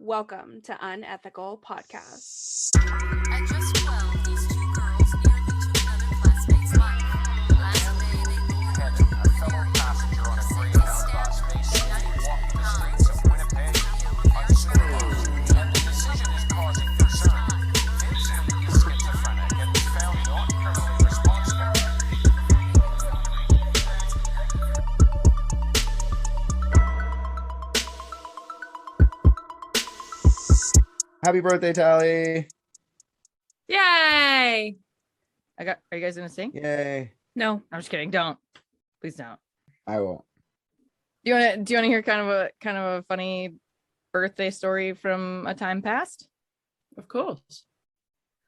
Welcome to Unethical Podcast. At just 12, these two girls nearly took another classmate's life. Fascinating. Hayden, a fellow passenger on a Greyhound bus, basically walking the streets of Winnipeg unsupervised, and the decision is causing concern. Kids who be schizophrenic and be found not criminally responsible. Happy birthday, Tally. Yay! Are you guys gonna sing? Yay. No, I'm just kidding. Don't. Please don't. I won't. Do you want to hear kind of a funny birthday story from a time past? Of course.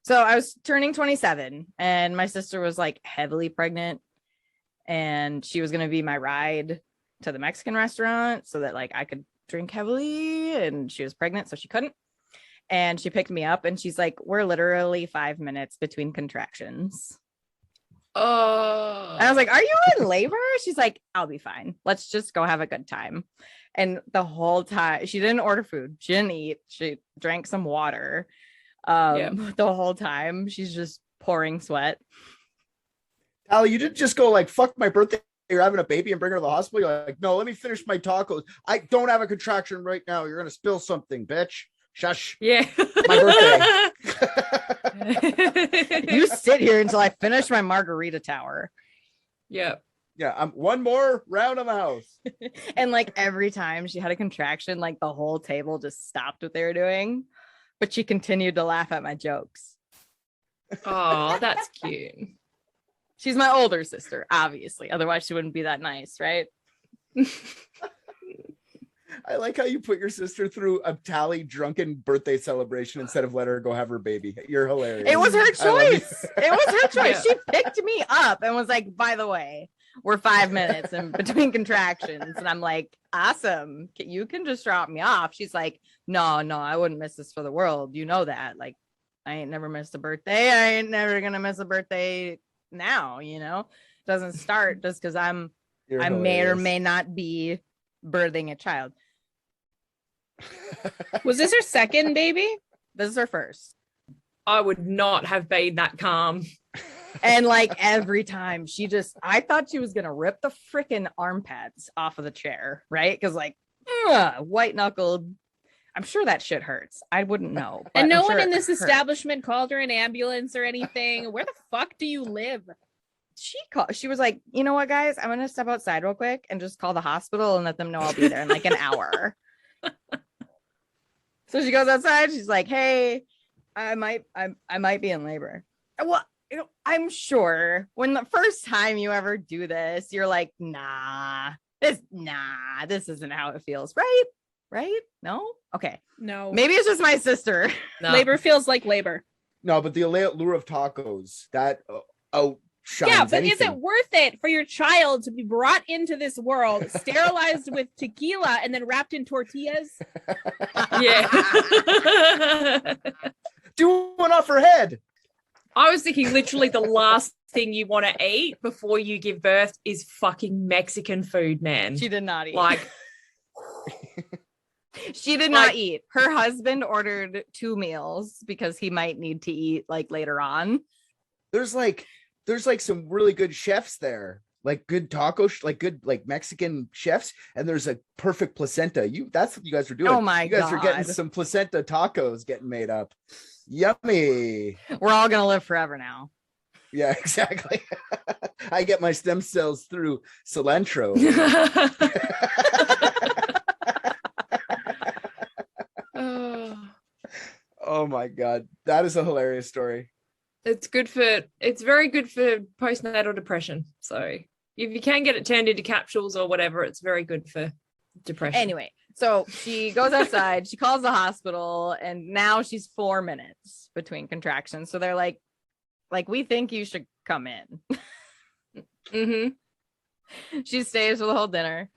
So I was turning 27 and my sister was like heavily pregnant and she was going to be my ride to the Mexican restaurant so that like I could drink heavily, and she was pregnant so she couldn't. And she picked me up and she's like, we're literally 5 minutes between contractions. Oh. And I was like, are you in labor? She's like, I'll be fine. Let's just go have a good time. And the whole time she didn't order food. She didn't eat. She drank some water. The whole time she's just pouring sweat. Tally, you didn't just go like, fuck my birthday, you're having a baby and bring her to the hospital. You're like, no, let me finish my tacos. I don't have a contraction right now. You're going to spill something, bitch. Shush. Yeah. My birthday. You sit here until I finish my margarita tower. Yeah. Yeah. I'm one more round of the house. And like every time she had a contraction, like the whole table just stopped what they were doing. But she continued to laugh at my jokes. Oh, that's cute. She's my older sister, obviously. Otherwise, she wouldn't be that nice, right? I like how you put your sister through a Tally drunken birthday celebration instead of let her go have her baby. You're hilarious. It was her choice. It was her choice. Yeah. She picked me up and was like, by the way, we're 5 minutes in between contractions. And I'm like, awesome. You can just drop me off. She's like, no, I wouldn't miss this for the world. You know that. Like, I ain't never missed a birthday. I ain't never going to miss a birthday now, you know? It doesn't start just because I may or may not be birthing a child. Was this her second baby? This is her first. I would not have been that calm. And like every time I thought she was going to rip the freaking arm pads off of the chair, right? Because like white knuckled, I'm sure that shit hurts. I wouldn't know. And no I'm one sure in it this hurts. establishment called her an ambulance or anything. Where the fuck do you live? She was like, you know what, guys, I'm going to step outside real quick and just call the hospital and let them know I'll be there in like an hour. So she goes outside. She's like, hey, I might be in labor. Well, you know, I'm sure when the first time you ever do this, you're like, this isn't how it feels. Right? No? Okay. No. Maybe it's just my sister. No. Labor feels like labor. No, but the allure of tacos, that outshines Yeah, but anything. is it worth it for your child to be brought into this world, sterilized with tequila, and then wrapped in tortillas? Yeah. Do one off her head. I was thinking literally the last thing you want to eat before you give birth is fucking Mexican food, man. She did not eat. Like, she did not eat. Her husband ordered 2 meals because he might need to eat like later on. There's like some really good chefs there, like good good Mexican chefs, and there's a perfect placenta. That's what you guys are doing. Oh my you guys are getting God. some placenta tacos getting made up. Yummy. We're all gonna live forever now. Yeah, exactly. I get my stem cells through cilantro. Oh my God, that is a hilarious story. it's very good for postnatal depression. So if you can get it turned into capsules or whatever, it's very good for depression. Anyway, so she goes outside, she calls the hospital, and now she's 4 minutes between contractions. So they're like, we think you should come in. Mm-hmm. She stays for the whole dinner.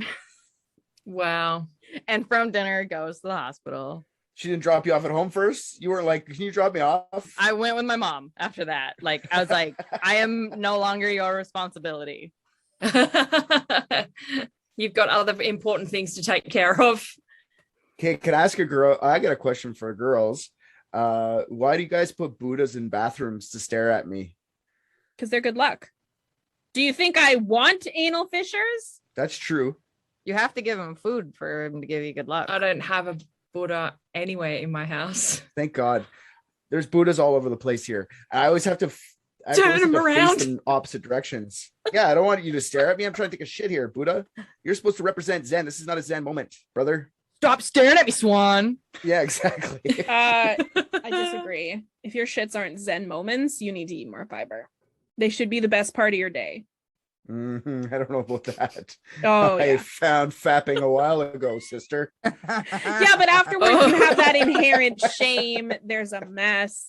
Wow. And from dinner goes to the hospital. She didn't drop you off at home first? You weren't like, can you drop me off? I went with my mom after that. Like, I was like, I am no longer your responsibility. You've got other important things to take care of. Okay, can I ask a girl? I got a question for girls. Why do you guys put Buddhas in bathrooms to stare at me? Because they're good luck. Do you think I want anal fissures? That's true. You have to give him food for him to give you good luck. I don't have a Buddha anywhere in my house. Thank God. There's Buddhas all over the place here. I always have to Turn them around in opposite directions. Yeah, I don't want you to stare at me. I'm trying to take a shit here, Buddha. You're supposed to represent Zen. This is not a Zen moment, brother. Stop staring at me, Swan. Yeah, exactly. I disagree. If your shits aren't Zen moments, you need to eat more fiber. They should be the best part of your day. I don't know about that. Oh, I yeah. found fapping a while ago, sister. Yeah, but afterwards you have that inherent shame. There's a mess.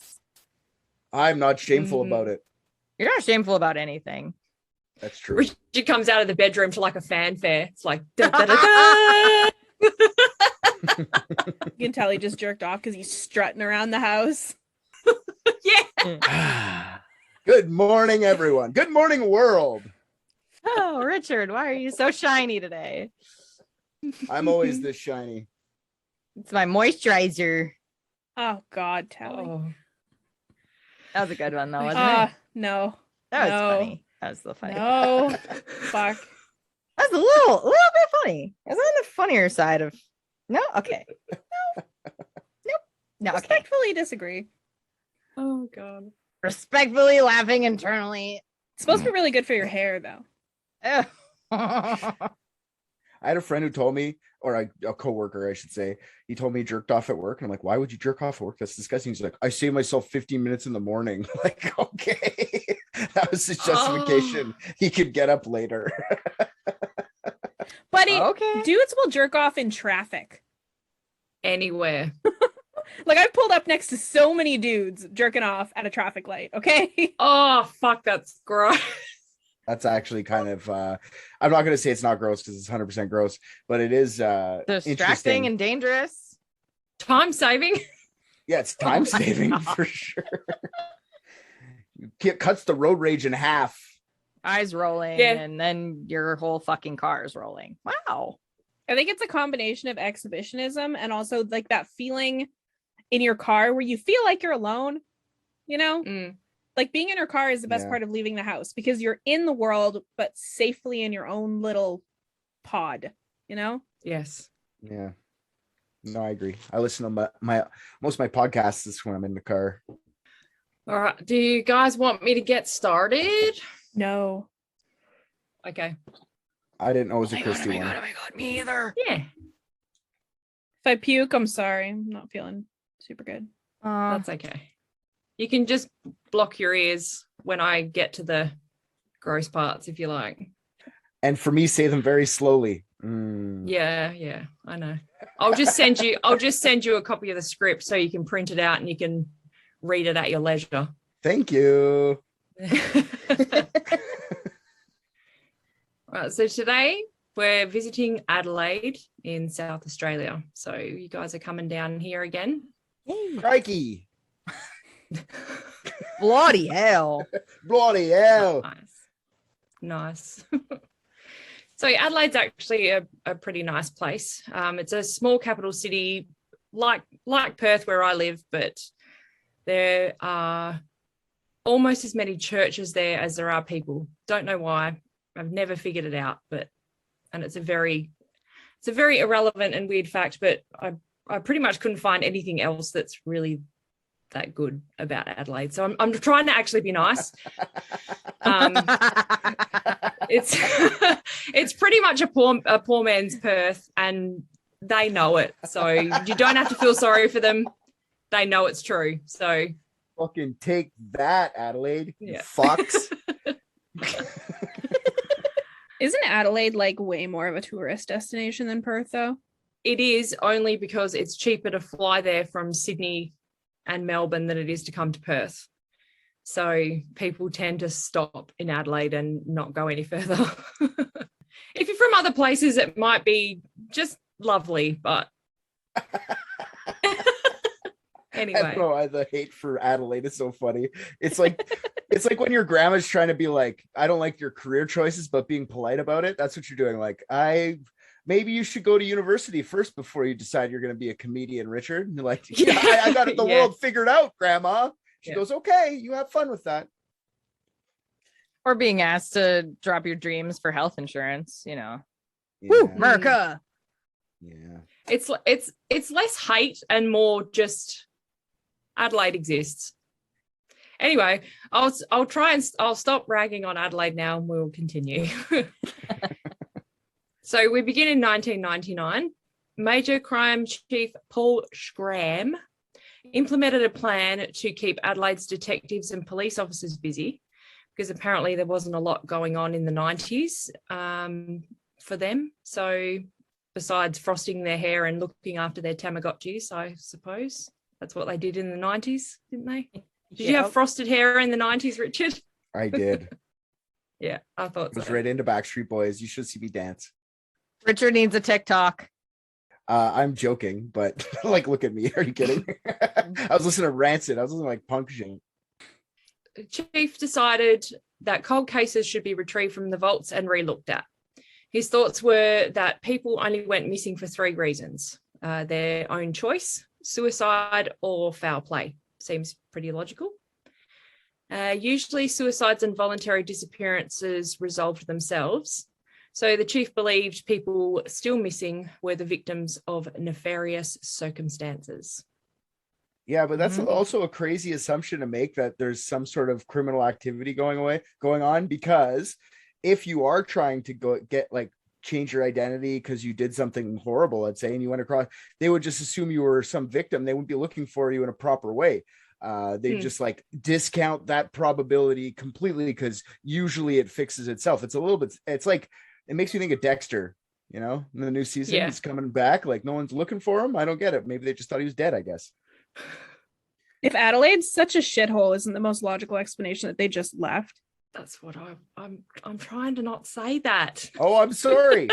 I'm not shameful about it. You're not shameful about anything. That's true. Richard comes out of the bedroom to like a fanfare. It's like da, da, da, da. You can tell he just jerked off because he's strutting around the house. Yeah. Good morning, everyone. Good morning, world. Oh, Richard, why are you so shiny today? I'm always this shiny. It's my moisturizer. Oh God, Tally. Oh. That was a good one, though, wasn't it? No. That was no. funny. That was so funny. No. Fuck. That's a little bit funny. It's on the funnier side of. No, okay. No. Nope. No, okay. Respectfully disagree. Oh God. Respectfully laughing internally. It's supposed to be really good for your hair, though. Ugh. I had a friend who told me, or a coworker, I should say, he told me he jerked off at work. And I'm like, why would you jerk off at work? That's disgusting. He's like, I save myself 15 minutes in the morning. Like, okay. That was his justification. He could get up later. But Okay. dudes will jerk off in traffic. Anywhere. Like, I've pulled up next to so many dudes jerking off at a traffic light, okay? Oh fuck, that's gross. That's actually kind of, I'm not going to say it's not gross because it's 100% gross, but it is Distracting interesting. and dangerous. Time saving. Yeah, it's time saving for sure. It cuts the road rage in half. Eyes rolling, Yeah. and then your whole fucking car is rolling. Wow. I think it's a combination of exhibitionism and also like that feeling in your car where you feel like you're alone, you know? Mm. Like being in your car is the best Yeah. part of leaving the house because you're in the world, but safely in your own little pod, you know? Yes. Yeah. No, I agree. I listen to my most of my podcasts is when I'm in the car. All right. Do you guys want me to get started? No. Okay. I didn't know it was a Kristy one. my God, me either. Yeah. If I puke, I'm sorry. I'm not feeling super good. That's okay. You can just block your ears when I get to the gross parts if you like. And for me, say them very slowly. Yeah, I know. I'll just send you a copy of the script so you can print it out and you can read it at your leisure. Thank you. Right, so today we're visiting Adelaide in South Australia. So you guys are coming down here again. Crikey. Bloody hell. Bloody hell. Nice. So Adelaide's actually a pretty nice place. It's a small capital city like Perth where I live, but there are almost as many churches there as there are people. Don't know why. I've never figured it out, and it's a very irrelevant and weird fact, but I pretty much couldn't find anything else that's really that good about Adelaide. So I'm trying to actually be nice. It's pretty much a poor man's Perth, and they know it. So you don't have to feel sorry for them. They know it's true. So Fucking take that, Adelaide. You Yeah. fucks. Isn't Adelaide like way more of a tourist destination than Perth, though? it is only because it's cheaper to fly there from Sydney and Melbourne than it is to come to Perth. So people tend to stop in Adelaide and not go any further. If you're from other places, it might be just lovely, but anyway. I don't know why the hate for Adelaide is so funny. It's like when your grandma's trying to be like, I don't like your career choices, but being polite about it. That's what you're doing. Like, I'm maybe you should go to university first before you decide you're going to be a comedian, Richard. And you're like, yeah, I got the Yeah. world figured out, Grandma. She Yeah. goes, okay, you have fun with that. Or being asked to drop your dreams for health insurance, you know. Yeah. Woo, America. Yeah. It's less hate and more just Adelaide exists. Anyway, I'll stop ragging on Adelaide now and we'll continue. So we begin in 1999. Major Crime Chief Paul Schramm implemented a plan to keep Adelaide's detectives and police officers busy because apparently there wasn't a lot going on in the 90s for them. So besides frosting their hair and looking after their Tamagotchis, I suppose that's what they did in the 90s, didn't they? Did you have frosted hair in the 90s, Richard? I did. Yeah, I thought I was so. right into Backstreet Boys. You should see me dance. Richard needs a TikTok. I'm joking, but like, look at me. Are you kidding? I was listening to Rancid. I was listening to like punk shit. Chief decided that cold cases should be retrieved from the vaults and re-looked at. His thoughts were that people only went missing for 3 reasons: their own choice, suicide, or foul play. Seems pretty logical. Usually suicides and voluntary disappearances resolved themselves. So the chief believed people still missing were the victims of nefarious circumstances. Yeah, but that's also a crazy assumption to make, that there's some sort of criminal activity going on, because if you are trying to change your identity because you did something horrible, let's say, and you went across, they would just assume you were some victim. They wouldn't be looking for you in a proper way. They just like discount that probability completely because usually it fixes itself. It's like, it makes me think of Dexter, you know, in the new season. Yeah. He's coming back, like no one's looking for him. I don't get it. Maybe they just thought he was dead, I guess. If Adelaide's such a shithole, isn't the most logical explanation that they just left? That's what I'm trying to not say that. Oh, I'm sorry.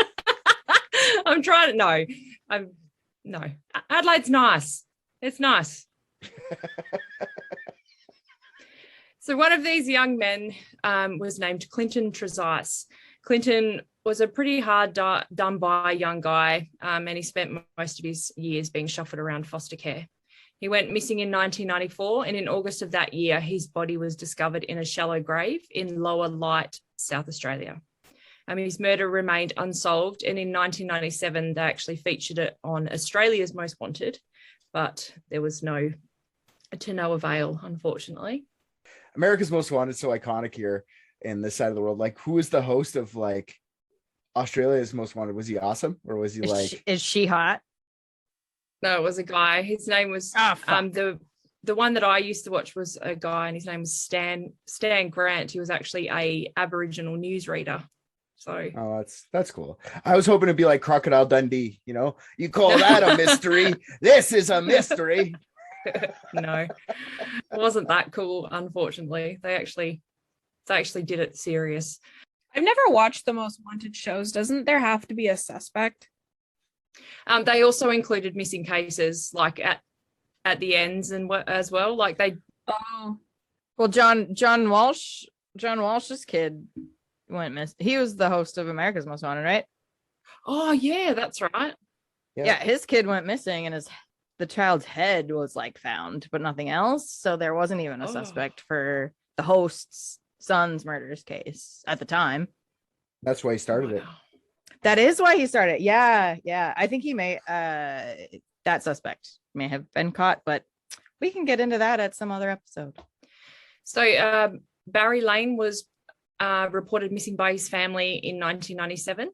I'm trying to no. Adelaide's nice. It's nice. So one of these young men was named Clinton Trezise. Clinton was a pretty hard done by young guy, and he spent most of his years being shuffled around foster care. He went missing in 1994, and in August of that year, his body was discovered in a shallow grave in Lower Light, South Australia. His murder remained unsolved, and in 1997, they actually featured it on Australia's Most Wanted, but there was to no avail, unfortunately. America's Most Wanted is so iconic here in this side of the world. Like, who is the host of like Australia's Most Wanted? Was he awesome, or was he Is she hot? No, it was a guy. His name was the one that I used to watch was a guy, and his name was Stan Grant. He was actually a Aboriginal newsreader. So that's cool. I was hoping to be like Crocodile Dundee, you know, you call that a mystery. This is a mystery. No, it wasn't that cool, unfortunately. They actually did it serious. I've never watched the Most Wanted shows. Doesn't there have to be a suspect? They also included missing cases, like at the ends and as well. Like they. Oh, well, John Walsh's kid went missing. He was the host of America's Most Wanted, right? Oh yeah, that's right. Yeah, his kid went missing, and the child's head was like found, but nothing else. So there wasn't even a suspect for the host's son's murder's case at the time. That's why he started it. That is why he started. Yeah. I think he may that suspect may have been caught, but we can get into that at some other episode. So Barry Lane was reported missing by his family in 1997.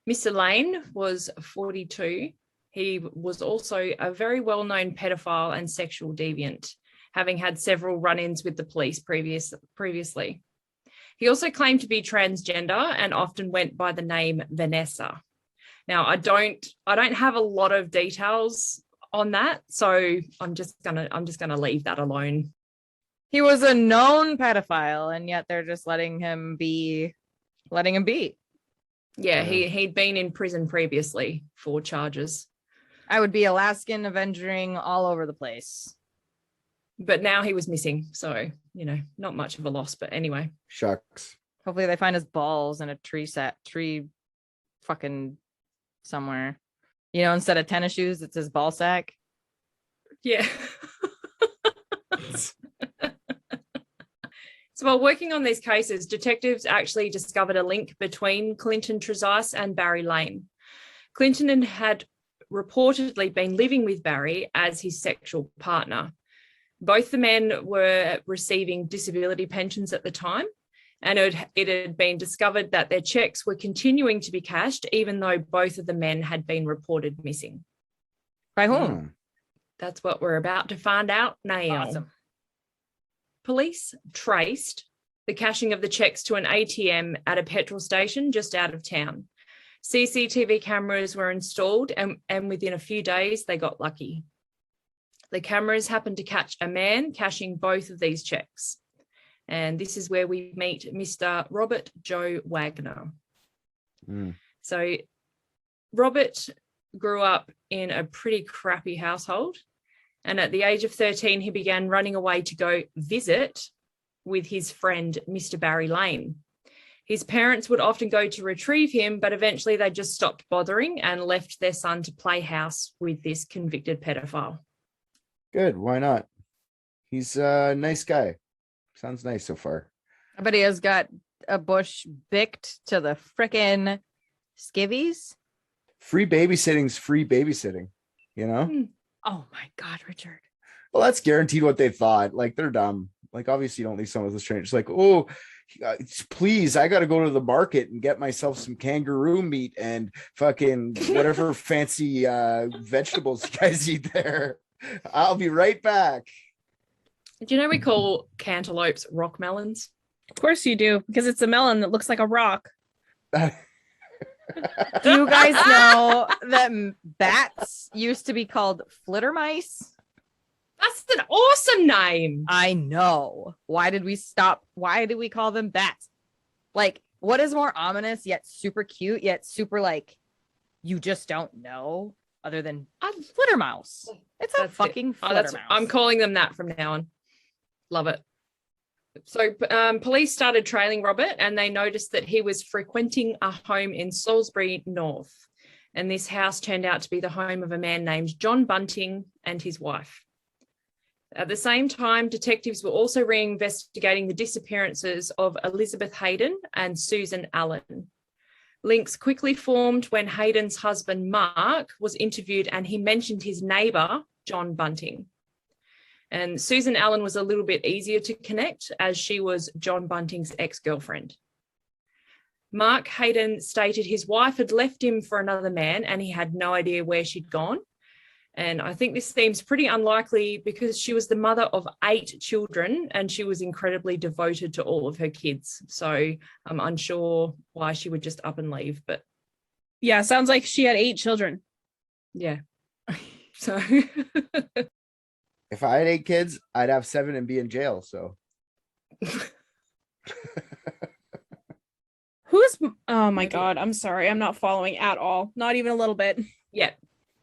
Mr. Lane was 42. He was also a very well-known pedophile and sexual deviant, having had several run-ins with the police previously. He also claimed to be transgender and often went by the name Vanessa. Now, I don't have a lot of details on that, so I'm just gonna leave that alone. He was a known pedophile, and yet they're just letting him be. Yeah, he'd been in prison previously for charges. I would be Alaskan avenging all over the place. But now he was missing, so not much of a loss. But anyway, shucks. Hopefully they find his balls in a tree fucking somewhere. You know, instead of tennis shoes, it says ball sack. Yeah. So while working on these cases, detectives actually discovered a link between Clinton Trezise and Barry Lane. Clinton had reportedly been living with Barry as his sexual partner. Both the men were receiving disability pensions at the time, and it had been discovered that their checks were continuing to be cashed, even though both of the men had been reported missing. By whom? That's what we're about to find out now. Awesome. Police traced the cashing of the checks to an ATM at a petrol station just out of town. CCTV cameras were installed, and within a few days, they got lucky. The cameras happened to catch a man cashing both of these checks. And this is where we meet Mr. Robert Joe Wagner. So Robert grew up in a pretty crappy household. And at the age of 13, he began running away to go visit with his friend, Mr. Barry Lane. His parents would often go to retrieve him, but eventually they just stopped bothering and left their son to play house with this convicted pedophile. Good. Why not? He's a nice guy. Sounds nice so far. But he has got a bush bicked to the frickin' skivvies. Free babysitting's free babysitting, you know? Oh my God, Richard. Well, that's guaranteed what they thought. Like, they're dumb. Like, obviously you don't leave someone with a stranger. It's like, oh, please, I got to go to the market and get myself some kangaroo meat and fucking whatever fancy vegetables you guys eat there. I'll be right back. Do you know we call cantaloupes rock melons? Of course you do, because it's a melon that looks like a rock. Do you guys know that bats used to be called flittermice? That's an awesome name. I know. Why did we stop? Why did we call them bats? Like, what is more ominous yet super cute yet super like you just don't know other than flittermouse? It's a fucking flittermouse. I'm calling them that from now on. Love it. So police started trailing Robert, and they noticed that he was frequenting a home in Salisbury North. And this house turned out to be the home of a man named John Bunting and his wife. At the same time, detectives were also reinvestigating the disappearances of Elizabeth Hayden and Susan Allen. Links quickly formed when Hayden's husband, Mark, was interviewed, and he mentioned his neighbour, John Bunting. And Susan Allen was a little bit easier to connect, as she was John Bunting's ex-girlfriend. Mark Hayden stated his wife had left him for another man and he had no idea where she'd gone. And I think this seems pretty unlikely because she was the mother of 8 children and she was incredibly devoted to all of her kids. So I'm unsure why she would just up and leave. But Yeah, sounds like she had 8 children. yeah. So If I had 8 kids, I'd have 7 and be in jail. So Who's oh my God, I'm sorry. I'm not following at all. Not even a little bit. yeah,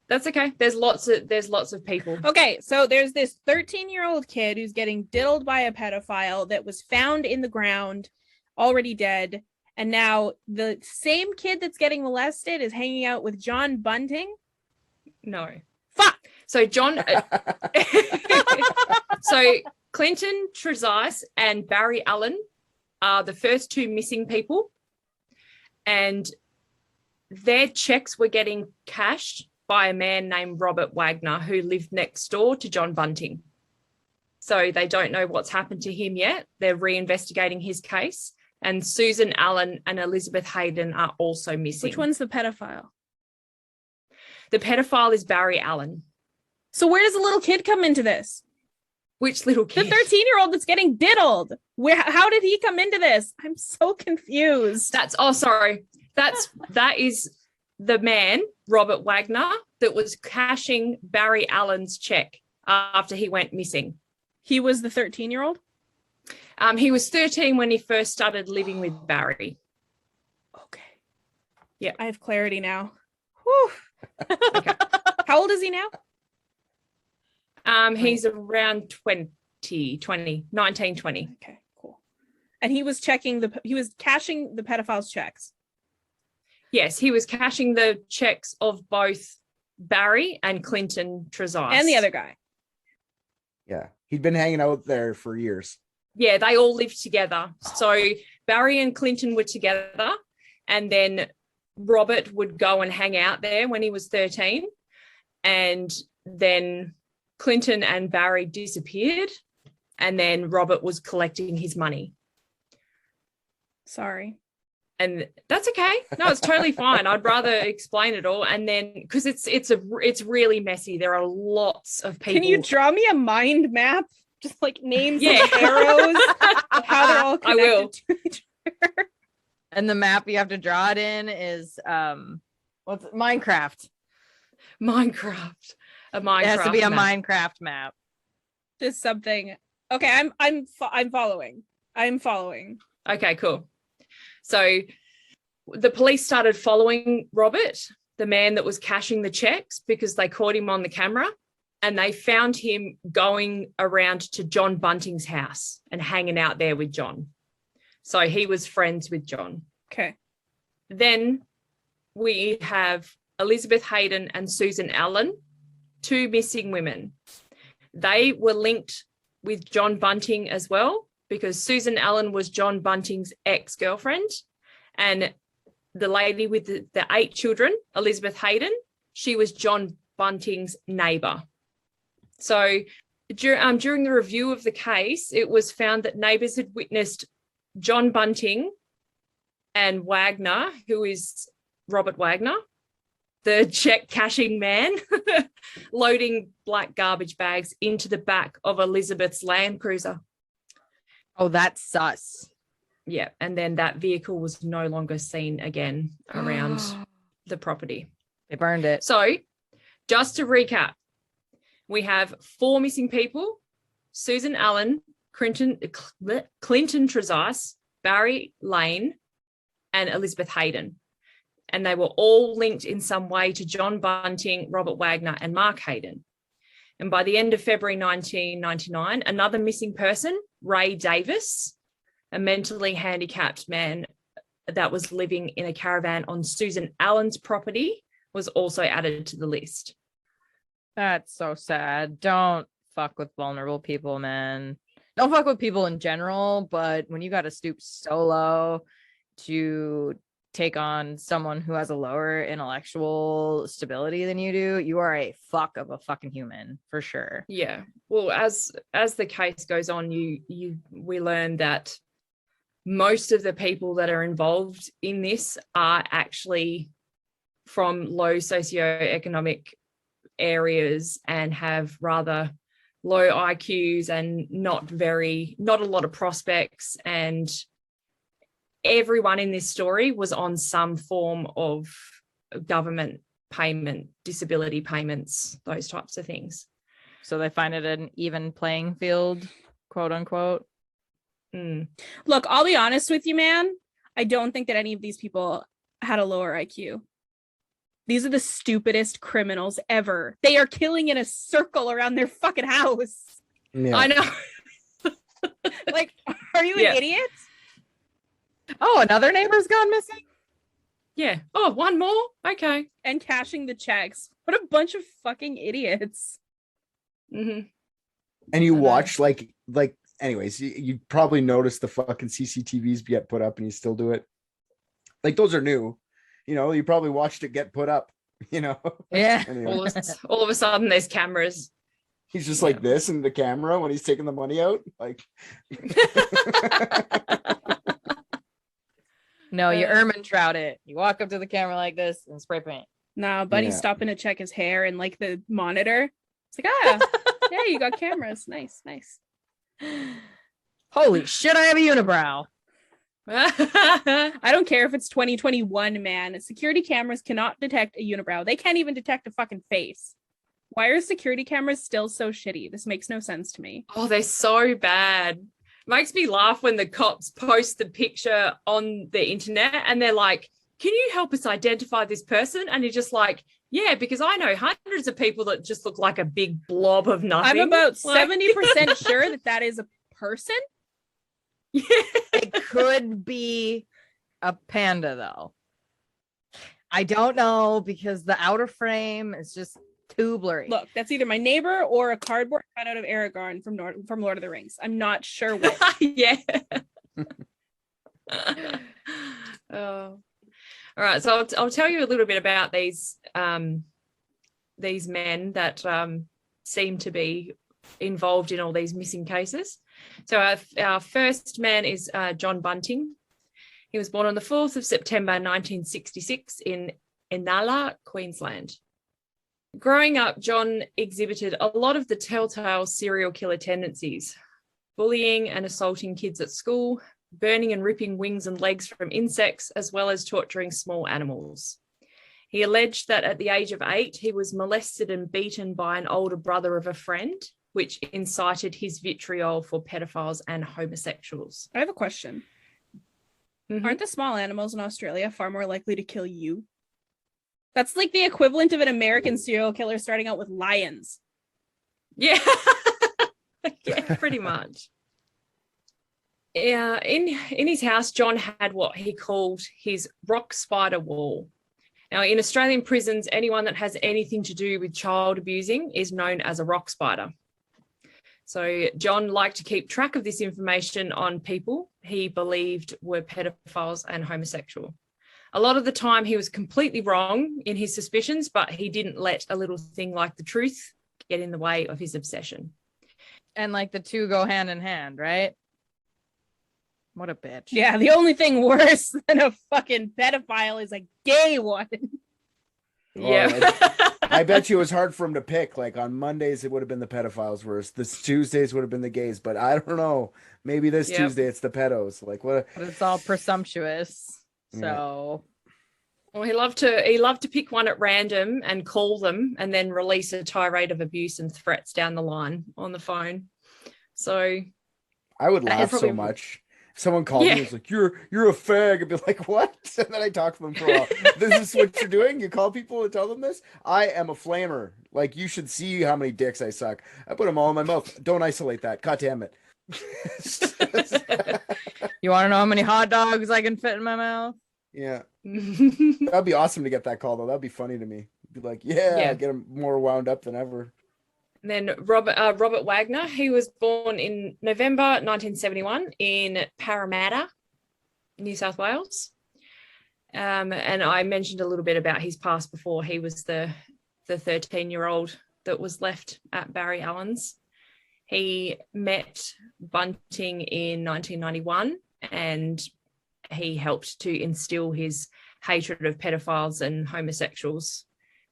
that's okay. There's lots of people. Okay, so there's this 13-year-old kid who's getting diddled by a pedophile that was found in the ground, already dead. And now the same kid that's getting molested is hanging out with John Bunting. No. Fuck. So John, so Clinton Trezise and Barry Allen are the first 2 missing people, and their checks were getting cashed by a man named Robert Wagner who lived next door to John Bunting. So they don't know what's happened to him yet. They're reinvestigating his case, and Susan Allen and Elizabeth Hayden are also missing. Which one's the pedophile? The pedophile is Barry Allen. So where does the little kid come into this? Which little The kid? 13-year-old that's getting diddled. How did he come into this? I'm so confused. That is the man, Robert Wagner, that was cashing Barry Allen's check after he went missing. He was the 13-year-old? He was 13 when he first started living with Barry. Okay. Yeah. I have clarity now. Whew. Okay. How old is he now? He's around 19, 20. Okay, cool. And he was cashing the pedophile's checks. Yes, he was cashing the checks of both Barry and Clinton Trezise. And the other guy. Yeah. He'd been hanging out there for years. Yeah, they all lived together. So Barry and Clinton were together, and then Robert would go and hang out there when he was 13. And then Clinton and Barry disappeared, and then Robert was collecting his money. Sorry. And that's okay. No, it's totally fine. I'd rather explain it all. And then because it's really messy. There are lots of people. Can you draw me a mind map? Just like names Yeah. of arrows, of how they're all I will. connected to each other. And the map you have to draw it in is what's it? Minecraft. Minecraft. A Minecraft. It has to be a map. Minecraft map. There's something. Okay, I'm following. I'm following. Okay, cool. So the police started following Robert, the man that was cashing the checks, because they caught him on the camera, and they found him going around to John Bunting's house and hanging out there with John. So he was friends with John. Okay. Then we have Elizabeth Hayden and Susan Allen, two missing women. They were linked with John Bunting as well, because Susan Allen was John Bunting's ex-girlfriend, and the lady with the 8 children, Elizabeth Hayden, she was John Bunting's neighbour. So during the review of the case, it was found that neighbours had witnessed John Bunting and Wagner, who is Robert Wagner, the check cashing man, loading black garbage bags into the back of Elizabeth's Land Cruiser. Oh, that's sus. Yeah, and then that vehicle was no longer seen again around the property. They burned it. So just to recap, we have 4 missing people: Susan Allen, Clinton Trezise, Barry Lane, and Elizabeth Hayden. And they were all linked in some way to John Bunting, Robert Wagner, and Mark Hayden. And by the end of February 1999, another missing person, Ray Davis, a mentally handicapped man that was living in a caravan on Susan Allen's property, was also added to the list. That's so sad. Don't fuck with vulnerable people, man. Don't fuck with people in general, but when you got to stoop so low to take on someone who has a lower intellectual stability than you do, you are a fuck of a fucking human for sure. Yeah. Well, as the case goes on, we learn that most of the people that are involved in this are actually from low socioeconomic areas and have rather low IQs and not a lot of prospects, and everyone in this story was on some form of government payment, disability payments, those types of things. So they find it an even playing field, quote unquote. Look, I'll be honest with you, man. I don't think that any of these people had a lower IQ. These are the stupidest criminals ever. They are killing in a circle around their fucking house. Yeah. I know. Like, are you Yeah. an idiot? Oh, another neighbor's gone missing? Yeah. Oh, one more? Okay. And cashing the checks. What a bunch of fucking idiots. Mm-hmm. And you watch like anyways, you probably notice the fucking CCTVs get put up and you still do it. Like, those are new. You know, you probably watched it get put up, you know. Yeah. Anyway, All of a sudden there's cameras. he's just like this in the camera when he's taking the money out. Like, No, you ermine trout it. You walk up to the camera like this and spray paint. Nah, buddy's Yeah. stopping to check his hair and like the monitor. It's like, yeah, you got cameras. Nice. Holy shit, I have a unibrow. I don't care if it's 2021, man. Security cameras cannot detect a unibrow. They can't even detect a fucking face. Why are security cameras still so shitty? This makes no sense to me. Oh, they're so bad. Makes me laugh when the cops post the picture on the internet and they're like, can you help us identify this person? And you're just like, yeah, because I know hundreds of people that just look like a big blob of nothing. I'm about Like- 70% sure that is a person. Yeah. It could be a panda, though. I don't know because the outer frame is just too blurry. Look, that's either my neighbor or a cardboard cutout of Aragorn from Lord of the Rings. I'm not sure which. Yeah. Oh. All right, so I'll tell you a little bit about these men that seem to be involved in all these missing cases. So our first man is John Bunting. He was born on the 4th of September 1966 in Inala, Queensland. Growing up, John exhibited a lot of the telltale serial killer tendencies: bullying and assaulting kids at school, burning and ripping wings and legs from insects, as well as torturing small animals. He alleged that at the age of 8, he was molested and beaten by an older brother of a friend, which incited his vitriol for pedophiles and homosexuals. I have a question. Mhm. Aren't the small animals in Australia far more likely to kill you? That's like the equivalent of an American serial killer starting out with lions. Yeah. Yeah, pretty much. Yeah, in his house, John had what he called his rock spider wall. Now, in Australian prisons, anyone that has anything to do with child abusing is known as a rock spider. So John liked to keep track of this information on people he believed were pedophiles and homosexual. A lot of the time he was completely wrong in his suspicions, but he didn't let a little thing like the truth get in the way of his obsession. And like the two go hand in hand, right? What a bitch. Yeah, the only thing worse than a fucking pedophile is a gay one. Yeah. I bet you it was hard for him to pick. Like on Mondays, it would have been the pedophiles, whereas this Tuesdays would have been the gays. But I don't know. Maybe this Yep. Tuesday it's the pedos. Like what? But it's all presumptuous. Yeah. So Well, he loved to pick one at random and call them and then release a tirade of abuse and threats down the line on the phone. So I would That is laugh so probably- much. If someone called Yeah. me, was like, "You're a fag," I'd be like, "What?" And then I talk to them for a while. This is what you're doing? You call people and tell them this? I am a flamer. Like you should see how many dicks I suck. I put them all in my mouth. Don't isolate that. God damn it. you want to know how many hot dogs I can fit in my mouth? Yeah, that'd be awesome to get that call though. That'd be funny to me. Be like, yeah, get him more wound up than ever. Then Robert Wagner, he was born in November 1971 in Parramatta, New South Wales. And I mentioned a little bit about his past before. He was the 13-year-old that was left at Barry Allen's. He met Bunting in 1991 and he helped to instill his hatred of pedophiles and homosexuals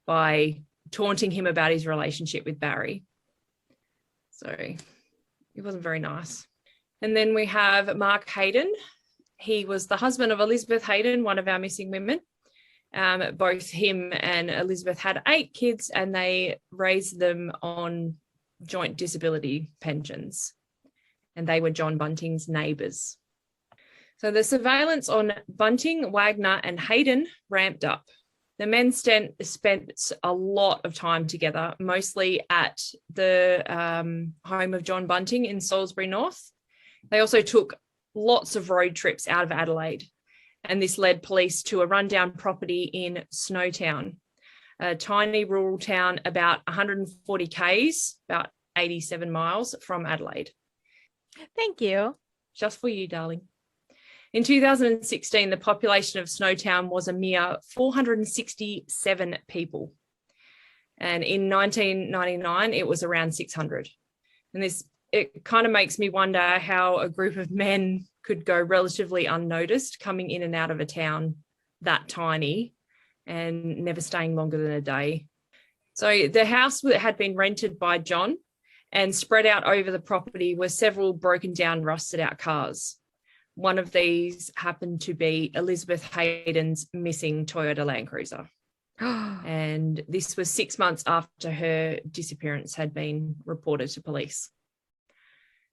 by taunting him about his relationship with Barry. So it wasn't very nice. And then we have Mark Hayden. He was the husband of Elizabeth Hayden, one of our missing women. Both him and Elizabeth had 8 kids and they raised them on joint disability pensions. And they were John Bunting's neighbours. So the surveillance on Bunting, Wagner and Hayden ramped up. The men spent a lot of time together, mostly at the home of John Bunting in Salisbury North. They also took lots of road trips out of Adelaide, and this led police to a rundown property in Snowtown, a tiny rural town about 140 k's, about 87 miles from Adelaide. Thank you. Just for you, darling. In 2016, the population of Snowtown was a mere 467 people. And in 1999, it was around 600. And it kind of makes me wonder how a group of men could go relatively unnoticed coming in and out of a town that tiny and never staying longer than a day. So the house had been rented by John, and spread out over the property were several broken down, rusted out cars. One of these happened to be Elizabeth Hayden's missing Toyota Land Cruiser. And this was 6 months after her disappearance had been reported to police.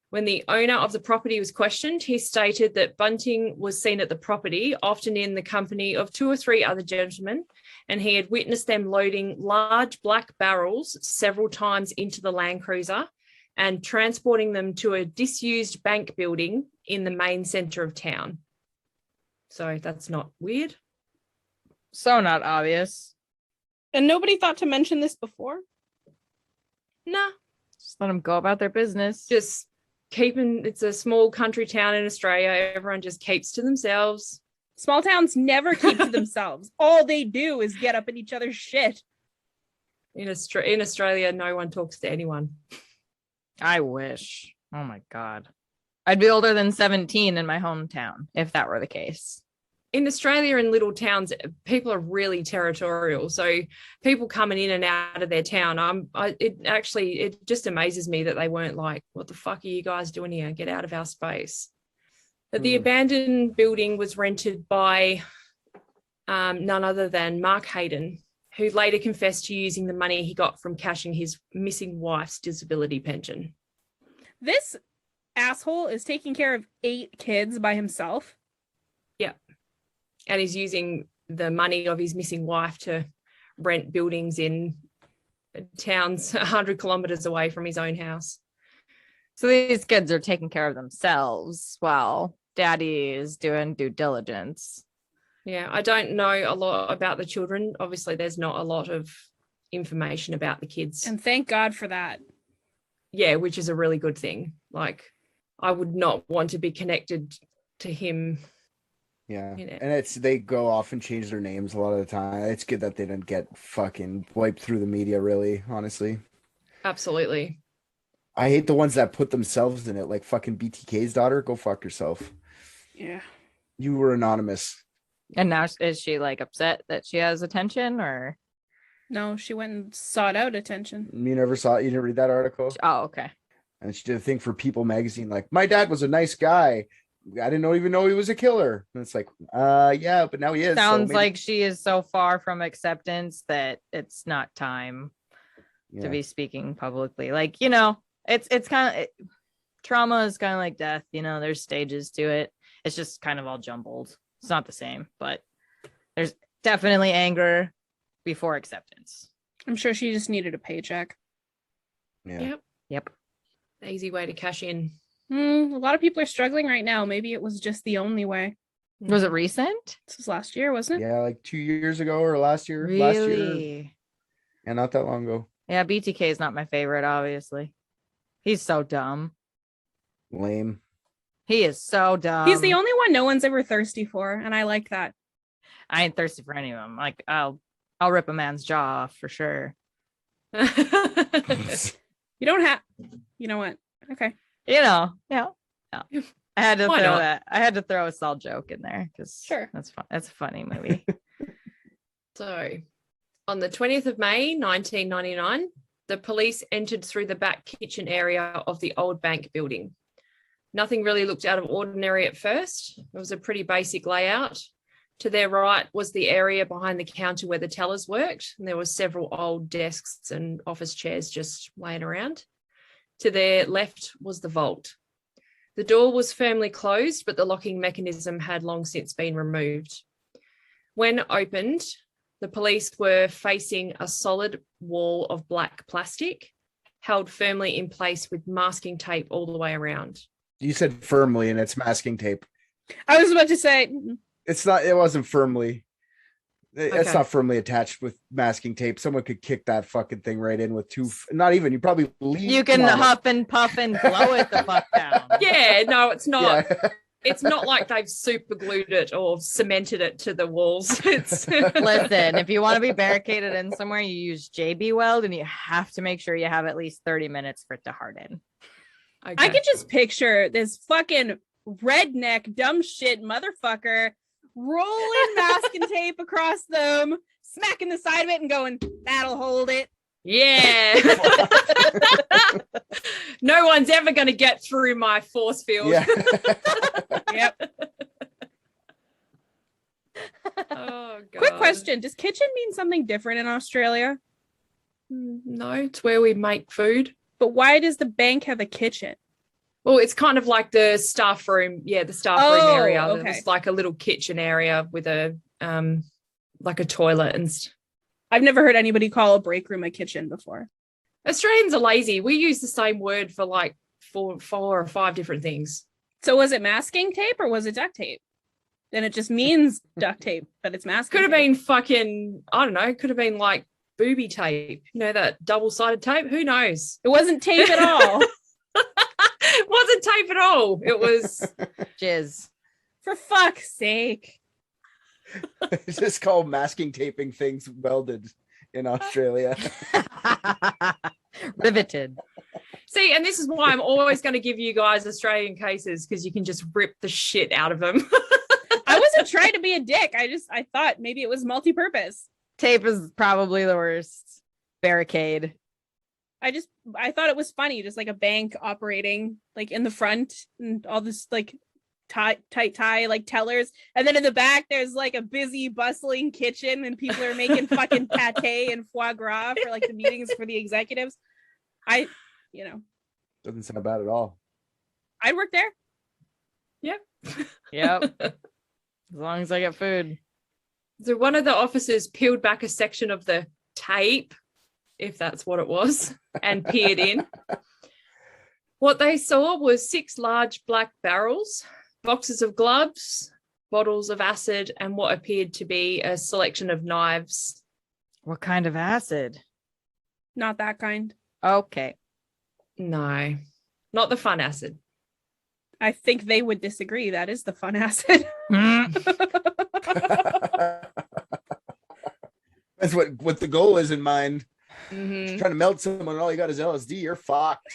When the owner of the property was questioned, he stated that Bunting was seen at the property, often in the company of 2 or 3 other gentlemen, and he had witnessed them loading large black barrels several times into the Land Cruiser and transporting them to a disused bank building in the main centre of town. So that's not weird. So not obvious. And nobody thought to mention this before? Nah, Just let them go about their business. just keeping. It's a small country town in Australia. Everyone just keeps to themselves. Small towns never keep to themselves. All they do is get up in each other's shit. In Australia, no one talks to anyone. I wish. Oh my God. I'd be older than 17 in my hometown if that were the case. In Australia, in little towns, people are really territorial. So people coming in and out of their town, it just amazes me that they weren't like, "What the fuck are you guys doing here? Get out of our space." But the abandoned building was rented by none other than Mark Hayden, who later confessed to using the money he got from cashing his missing wife's disability pension. This asshole is taking care of 8 kids by himself. And he's using the money of his missing wife to rent buildings in towns 100 kilometers away from his own house. So these kids are taking care of themselves while daddy is doing due diligence. Yeah, I don't know a lot about the children. Obviously, there's not a lot of information about the kids. And thank God for that. Yeah, which is a really good thing. Like, I would not want to be connected to him. Yeah. You know. And they go off and change their names a lot of the time. It's good that they didn't get fucking wiped through the media, really, honestly. Absolutely. I hate the ones that put themselves in it, like fucking BTK's daughter. Go fuck yourself. Yeah. You were anonymous. And now is she like upset that she has attention or? No, she went and sought out attention. You never saw it? You didn't read that article? Oh, okay. And she did a thing for People magazine, like, my dad was a nice guy. I didn't even know he was a killer. And it's like, yeah, but now he is. Sounds so like she is so far from acceptance that it's not time to be speaking publicly. Like, you know, it's kind of trauma is kind of like death. You know, there's stages to it. It's just kind of all jumbled. It's not the same, but there's definitely anger before acceptance. I'm sure she just needed a paycheck. Yeah. Yep. Easy way to cash in. A lot of people are struggling right now. Maybe it was just the only way. Was it recent? This was last year, wasn't it? Yeah, like 2 years ago or last year. Last year. Really? Yeah, not that long ago. Yeah, BTK is not my favorite, obviously. He's so dumb. Lame. He is so dumb. He's the only one no one's ever thirsty for, and I like that. I ain't thirsty for any of them. Like, I'll rip a man's jaw off for sure. You don't have. You know what? Okay. You know, yeah. I had to Why throw not? that. I had to throw a Saul joke in there because Sure. that's fun. That's a funny movie. So, on the 20th of May, 1999, the police entered through the back kitchen area of the old bank building. Nothing really looked out of ordinary at first. It was a pretty basic layout. To their right was the area behind the counter where the tellers worked, and there were several old desks and office chairs just laying around. To their left was the vault. The door was firmly closed, but the locking mechanism had long since been removed. When opened, the police were facing a solid wall of black plastic, held firmly in place with masking tape all the way around. You said firmly, and it's masking tape. I was about to say, It's not. It wasn't firmly. It's Okay. not firmly attached with masking tape. Someone could kick that fucking thing right in with two. Not even. You probably leave. You can on it. huff and puff and blow it the fuck down. Yeah, no, it's not. Yeah. It's not like they've super glued it or cemented it to the walls. It's Listen, if you want to be barricaded in somewhere, you use JB Weld, and you have to make sure you have at least 30 minutes for it to harden. Okay. I could just picture this fucking redneck dumb shit motherfucker rolling masking tape across them, smacking the side of it and going, that'll hold it. Yeah. No one's ever going to get through my force field. Yeah. Yep. Oh, God. Quick question. Does kitchen mean something different in Australia? No, it's where we make food. But why does the bank have a kitchen? Well, it's kind of like the staff room. Yeah, the staff room Oh, area. okay. It's like a little kitchen area with a like a toilet and I've never heard anybody call a break room a kitchen before. Australians are lazy. We use the same word for like four or five different things. So was it masking tape or was it duct tape? Then it just means duct tape, but it's masking Could have tape. been fucking, I don't know, could have been like booby tape. You know, that double-sided tape? Who knows? It wasn't tape at all. It wasn't tape at all. It was Jizz. For fuck's sake. It's just called masking taping things welded in Australia. Riveted. See, and this is why I'm always going to give you guys Australian cases, because you can just rip the shit out of them. I wasn't trying to be a dick. I thought maybe it was multi-purpose. Tape is probably the worst. Barricade. I thought it was funny, just like a bank operating like in the front and all this like tight like tellers, and then in the back there's like a busy bustling kitchen and people are making fucking pate and foie gras for like the meetings for the executives. Doesn't sound bad at all. I'd work there. Yep. As long as I get food. So one of the officers peeled back a section of the tape, if that's what it was, and peered in. What they saw was 6 large black barrels, boxes of gloves, bottles of acid, and what appeared to be a selection of knives. What kind of acid? Not that kind. Okay. No, not the fun acid. I think they would disagree. That is the fun acid. That's what the goal is in mind. Mhm. Trying to melt someone and all you got is LSD, you're fucked.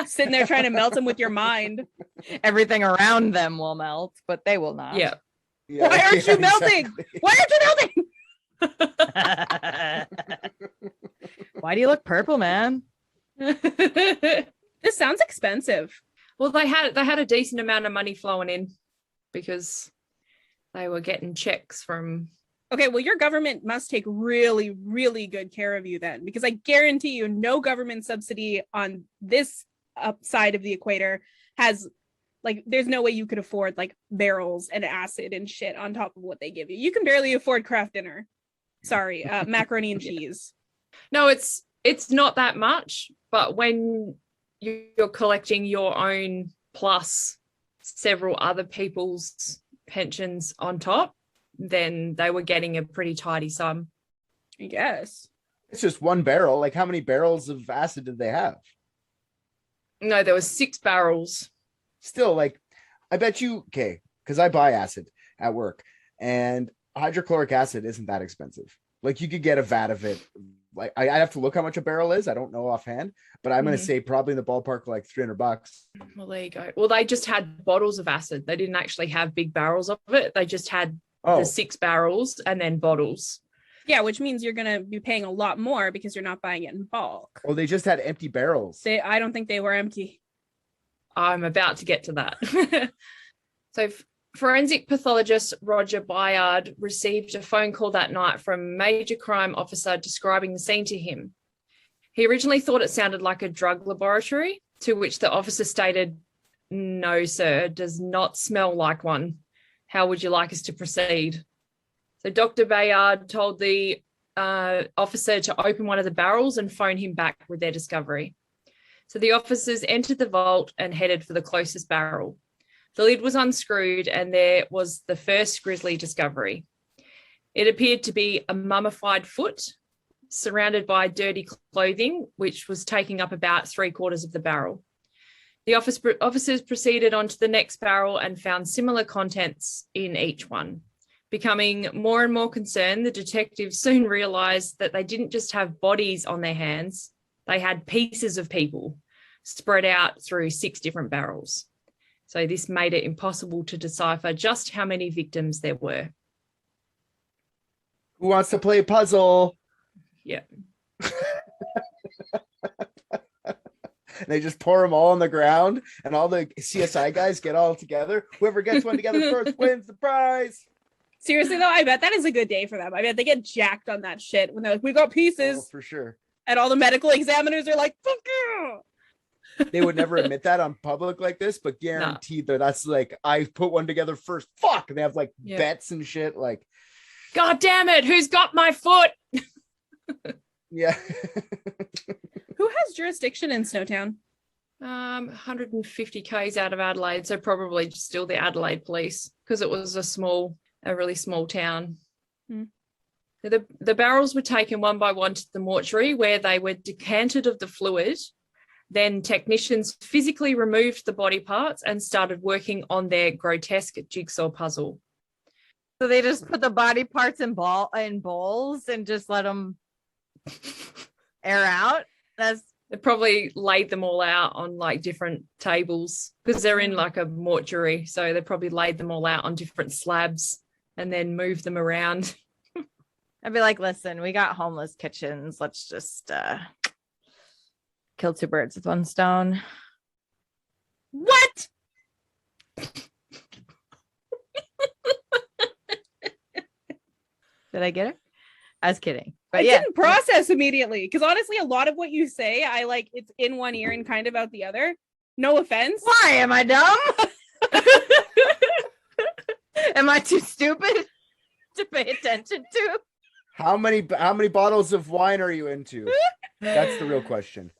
Sitting there trying to melt them with your mind. Everything around them will melt, but they will not. Yeah. Yeah, Why aren't you melting? exactly. Why aren't you melting? Why do you look purple, man? This sounds expensive. Well, they had a decent amount of money flowing in because they were getting checks from. Okay, well, your government must take really, really good care of you then, because I guarantee you no government subsidy on this side of the equator has, like, there's no way you could afford, like, barrels and acid and shit on top of what they give you. You can barely afford craft dinner. Sorry, macaroni and cheese. No, it's not that much, but when you're collecting your own plus several other people's pensions on top, then they were getting a pretty tidy sum. I guess. It's just one barrel. Like, how many barrels of acid did they have? No, there was 6 barrels. Still, like, I bet you, okay, because I buy acid at work, and hydrochloric acid isn't that expensive. Like, you could get a vat of it. Like, I have to look how much a barrel is. I don't know offhand, but I'm going to say probably in the ballpark like $300. Well, there you go. Well, they just had bottles of acid. They didn't actually have big barrels of it. They just had the 6 barrels and then bottles. Yeah, which means you're going to be paying a lot more because you're not buying it in bulk. Oh, they just had empty barrels. I don't think they were empty. I'm about to get to that. So forensic pathologist Roger Byard received a phone call that night from a major crime officer describing the scene to him. He originally thought it sounded like a drug laboratory, to which the officer stated, "No, sir, does not smell like one. How would you like us to proceed?" So Dr. Bayard told the officer to open one of the barrels and phone him back with their discovery. So the officers entered the vault and headed for the closest barrel. The lid was unscrewed and there was the first grisly discovery. It appeared to be a mummified foot surrounded by dirty clothing, which was taking up about 3/4 of the barrel. The officers proceeded on to the next barrel and found similar contents in each one. Becoming more and more concerned, the detectives soon realised that they didn't just have bodies on their hands, they had pieces of people spread out through 6 different barrels. So this made it impossible to decipher just how many victims there were. Who wants to play puzzle? Yeah. They just pour them all on the ground, and all the CSI guys get all together. Whoever gets one together first wins the prize. Seriously, though, I bet that is a good day for them. I bet they get jacked on that shit when they're like, "We got pieces." Oh, for sure. And all the medical examiners are like, "Fuck you." They would never admit that on public like this, but guaranteed that that's like, I put one together first. Fuck. And they have like bets and shit. Like, God damn it, who's got my foot? yeah. Who has jurisdiction in Snowtown? 150 k's out of Adelaide, so probably still the Adelaide police because it was a really small town. Hmm. The barrels were taken one by one to the mortuary where they were decanted of the fluid. Then technicians physically removed the body parts and started working on their grotesque jigsaw puzzle. So they just put the body parts in bowls and just let them air out. They probably laid them all out on like different tables because they're in like a mortuary. So they probably laid them all out on different slabs and then moved them around. I'd be like, listen, we got homeless kitchens. Let's just kill two birds with one stone. What? Did I get it? I was kidding. But I yeah. didn't process immediately because honestly, a lot of what you say, I like it's in one ear and kind of out the other. No offense. Why am I dumb? Am I too stupid to pay attention to? How many bottles of wine are you into? That's the real question.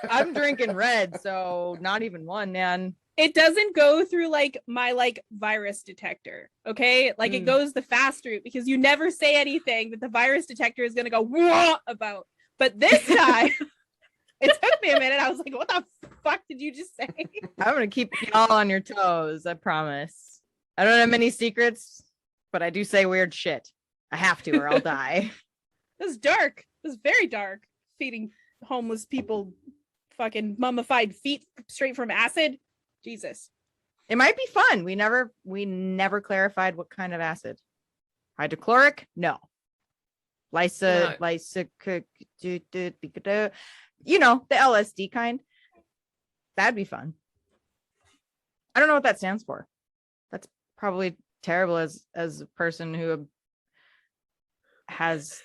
I'm drinking red, so not even one, man. It doesn't go through like my like virus detector. Okay. Like it goes the fast route because you never say anything that the virus detector is going to go whoa about. But this time it took me a minute. I was like, what the fuck did you just say? I'm going to keep y'all on your toes. I promise. I don't have many secrets, but I do say weird shit. I have to or I'll die. It was dark. It was very dark. Feeding homeless people fucking mummified feet straight from acid. Jesus. It might be fun. We never clarified what kind of acid. Hydrochloric? No. Lysa, you know, the LSD kind. That'd be fun. I don't know what that stands for. That's probably terrible as a person who has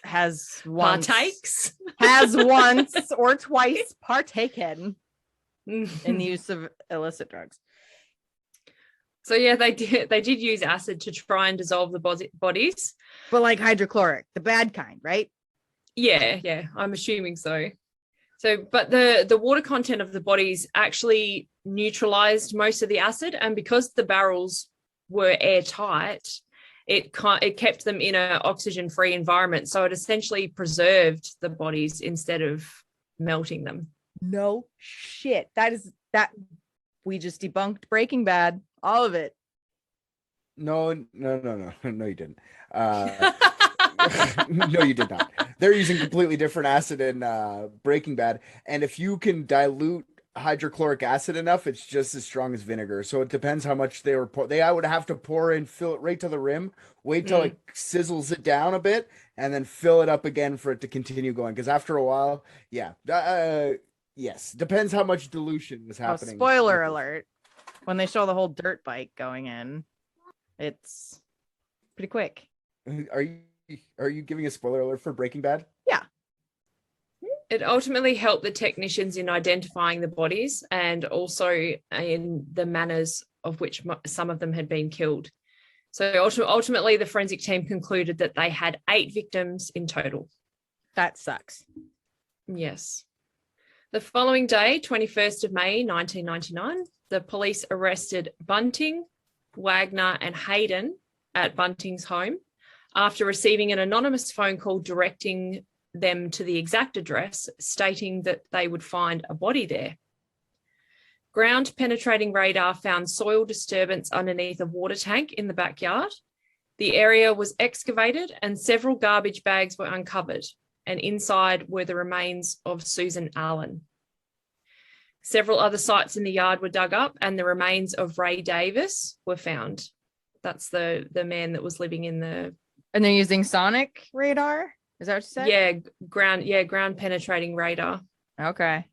once Partakes. has once or twice partaken in the use of illicit drugs. So yeah, they did use acid to try and dissolve the bodies. But like hydrochloric, the bad kind, right? Yeah, I'm assuming so. So, but the water content of the bodies actually neutralized most of the acid, and because the barrels were airtight, it kept them in an oxygen-free environment. So it essentially preserved the bodies instead of melting them. No shit. That we just debunked Breaking Bad, all of it. No, you didn't. No, you did not. They're using completely different acid in Breaking Bad, and if you can dilute hydrochloric acid enough, it's just as strong as vinegar. So it depends how much they were I would have to pour in, fill it right to the rim, wait till it sizzles it down a bit, and then fill it up again for it to continue going. Because after a while, yes, depends how much dilution was happening. Spoiler alert. When they show the whole dirt bike going in, it's pretty quick. Are you giving a spoiler alert for Breaking Bad? Yeah. It ultimately helped the technicians in identifying the bodies and also in the manners of which some of them had been killed. So ultimately, the forensic team concluded that they had 8 victims in total. That sucks. Yes. The following day, 21st of May, 1999, the police arrested Bunting, Wagner, and Hayden at Bunting's home after receiving an anonymous phone call directing them to the exact address, stating that they would find a body there. Ground penetrating radar found soil disturbance underneath a water tank in the backyard. The area was excavated and several garbage bags were uncovered, and inside were the remains of Susan Allen. Several other sites in the yard were dug up and the remains of Ray Davis were found. That's the man that was living in the... And they're using sonic radar? Is that what you said? Ground penetrating radar. Okay.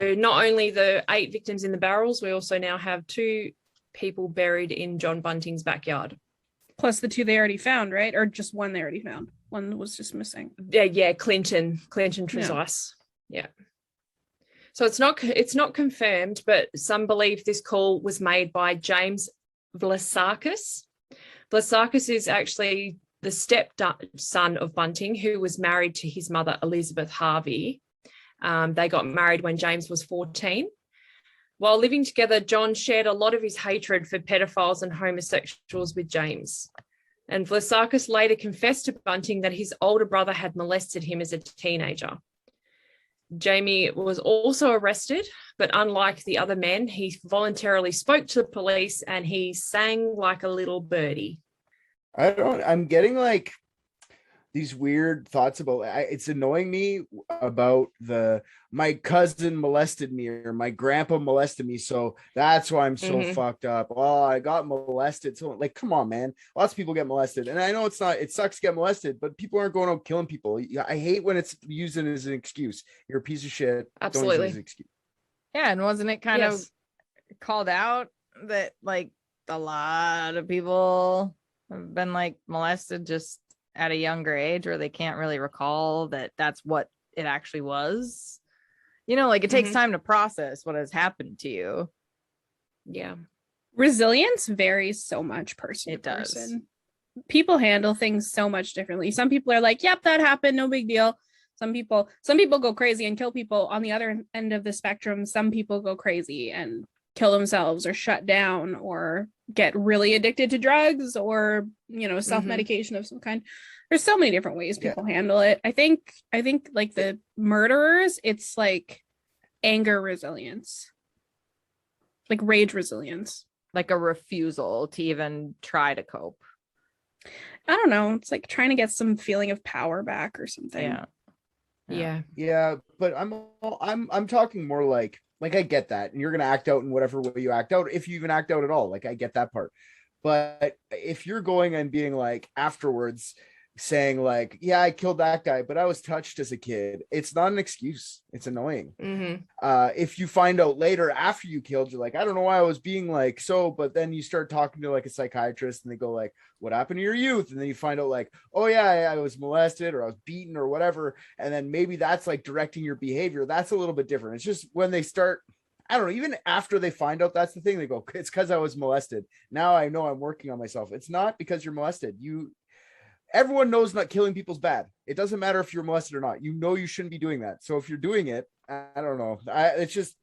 So not only the 8 victims in the barrels, we also now have 2 people buried in John Bunting's backyard. Plus the 2 they already found, right? Or just one they already found. One was just missing. Yeah, Clinton Trezise. Yeah. So it's not confirmed, but some believe this call was made by James Vlasakis. Vlasakis is actually the stepson of Bunting, who was married to his mother, Elizabeth Harvey. They got married when James was 14. While living together, John shared a lot of his hatred for pedophiles and homosexuals with James. And Vlasakis later confessed to Bunting that his older brother had molested him as a teenager. Jamie was also arrested, but unlike the other men, he voluntarily spoke to the police and he sang like a little birdie. I'm getting like these weird thoughts about it's annoying me about my cousin molested me or my grandpa molested me, so that's why I'm so fucked up. Oh, I got molested. So like, come on, man. Lots of people get molested, and I know it sucks to get molested, but people aren't going out killing people. I hate when it's used as an excuse. You're a piece of shit. Absolutely. Don't use it as an excuse. Yeah, and wasn't it kind of called out that like a lot of people have been like molested just at a younger age, or they can't really recall that that's what it actually was? You know, like it takes time to process what has happened to you. Yeah. Resilience varies so much person to person. People handle things so much differently. Some people are like, yep, that happened, no big deal. Some people go crazy and kill people. On the other end of the spectrum, some people go crazy and kill themselves or shut down or get really addicted to drugs or, you know, self-medication of some kind. There's so many different ways people handle it. I think like the murderers, it's like anger resilience, like rage resilience, like a refusal to even try to cope. I don't know. It's like trying to get some feeling of power back or something. Yeah. But I'm talking more like I get that, and you're gonna act out in whatever way you act out, if you even act out at all. Like I get that part, but if you're going and being like afterwards saying like, yeah, I killed that guy, but I was touched as a kid, it's not an excuse. It's annoying. If you find out later after you killed, you're like, I don't know why I was being like so, but then you start talking to like a psychiatrist and they go like, what happened to your youth? And then you find out like, oh yeah, I was molested or I was beaten or whatever, and then maybe that's like directing your behavior. That's a little bit different. It's just when they start, I don't know, even after they find out that's the thing, they go, it's because I was molested, now I know I'm working on myself. It's not because you're molested. Everyone knows not killing people's bad. It doesn't matter if you're molested or not. You know you shouldn't be doing that. So if you're doing it, I don't know. It's just,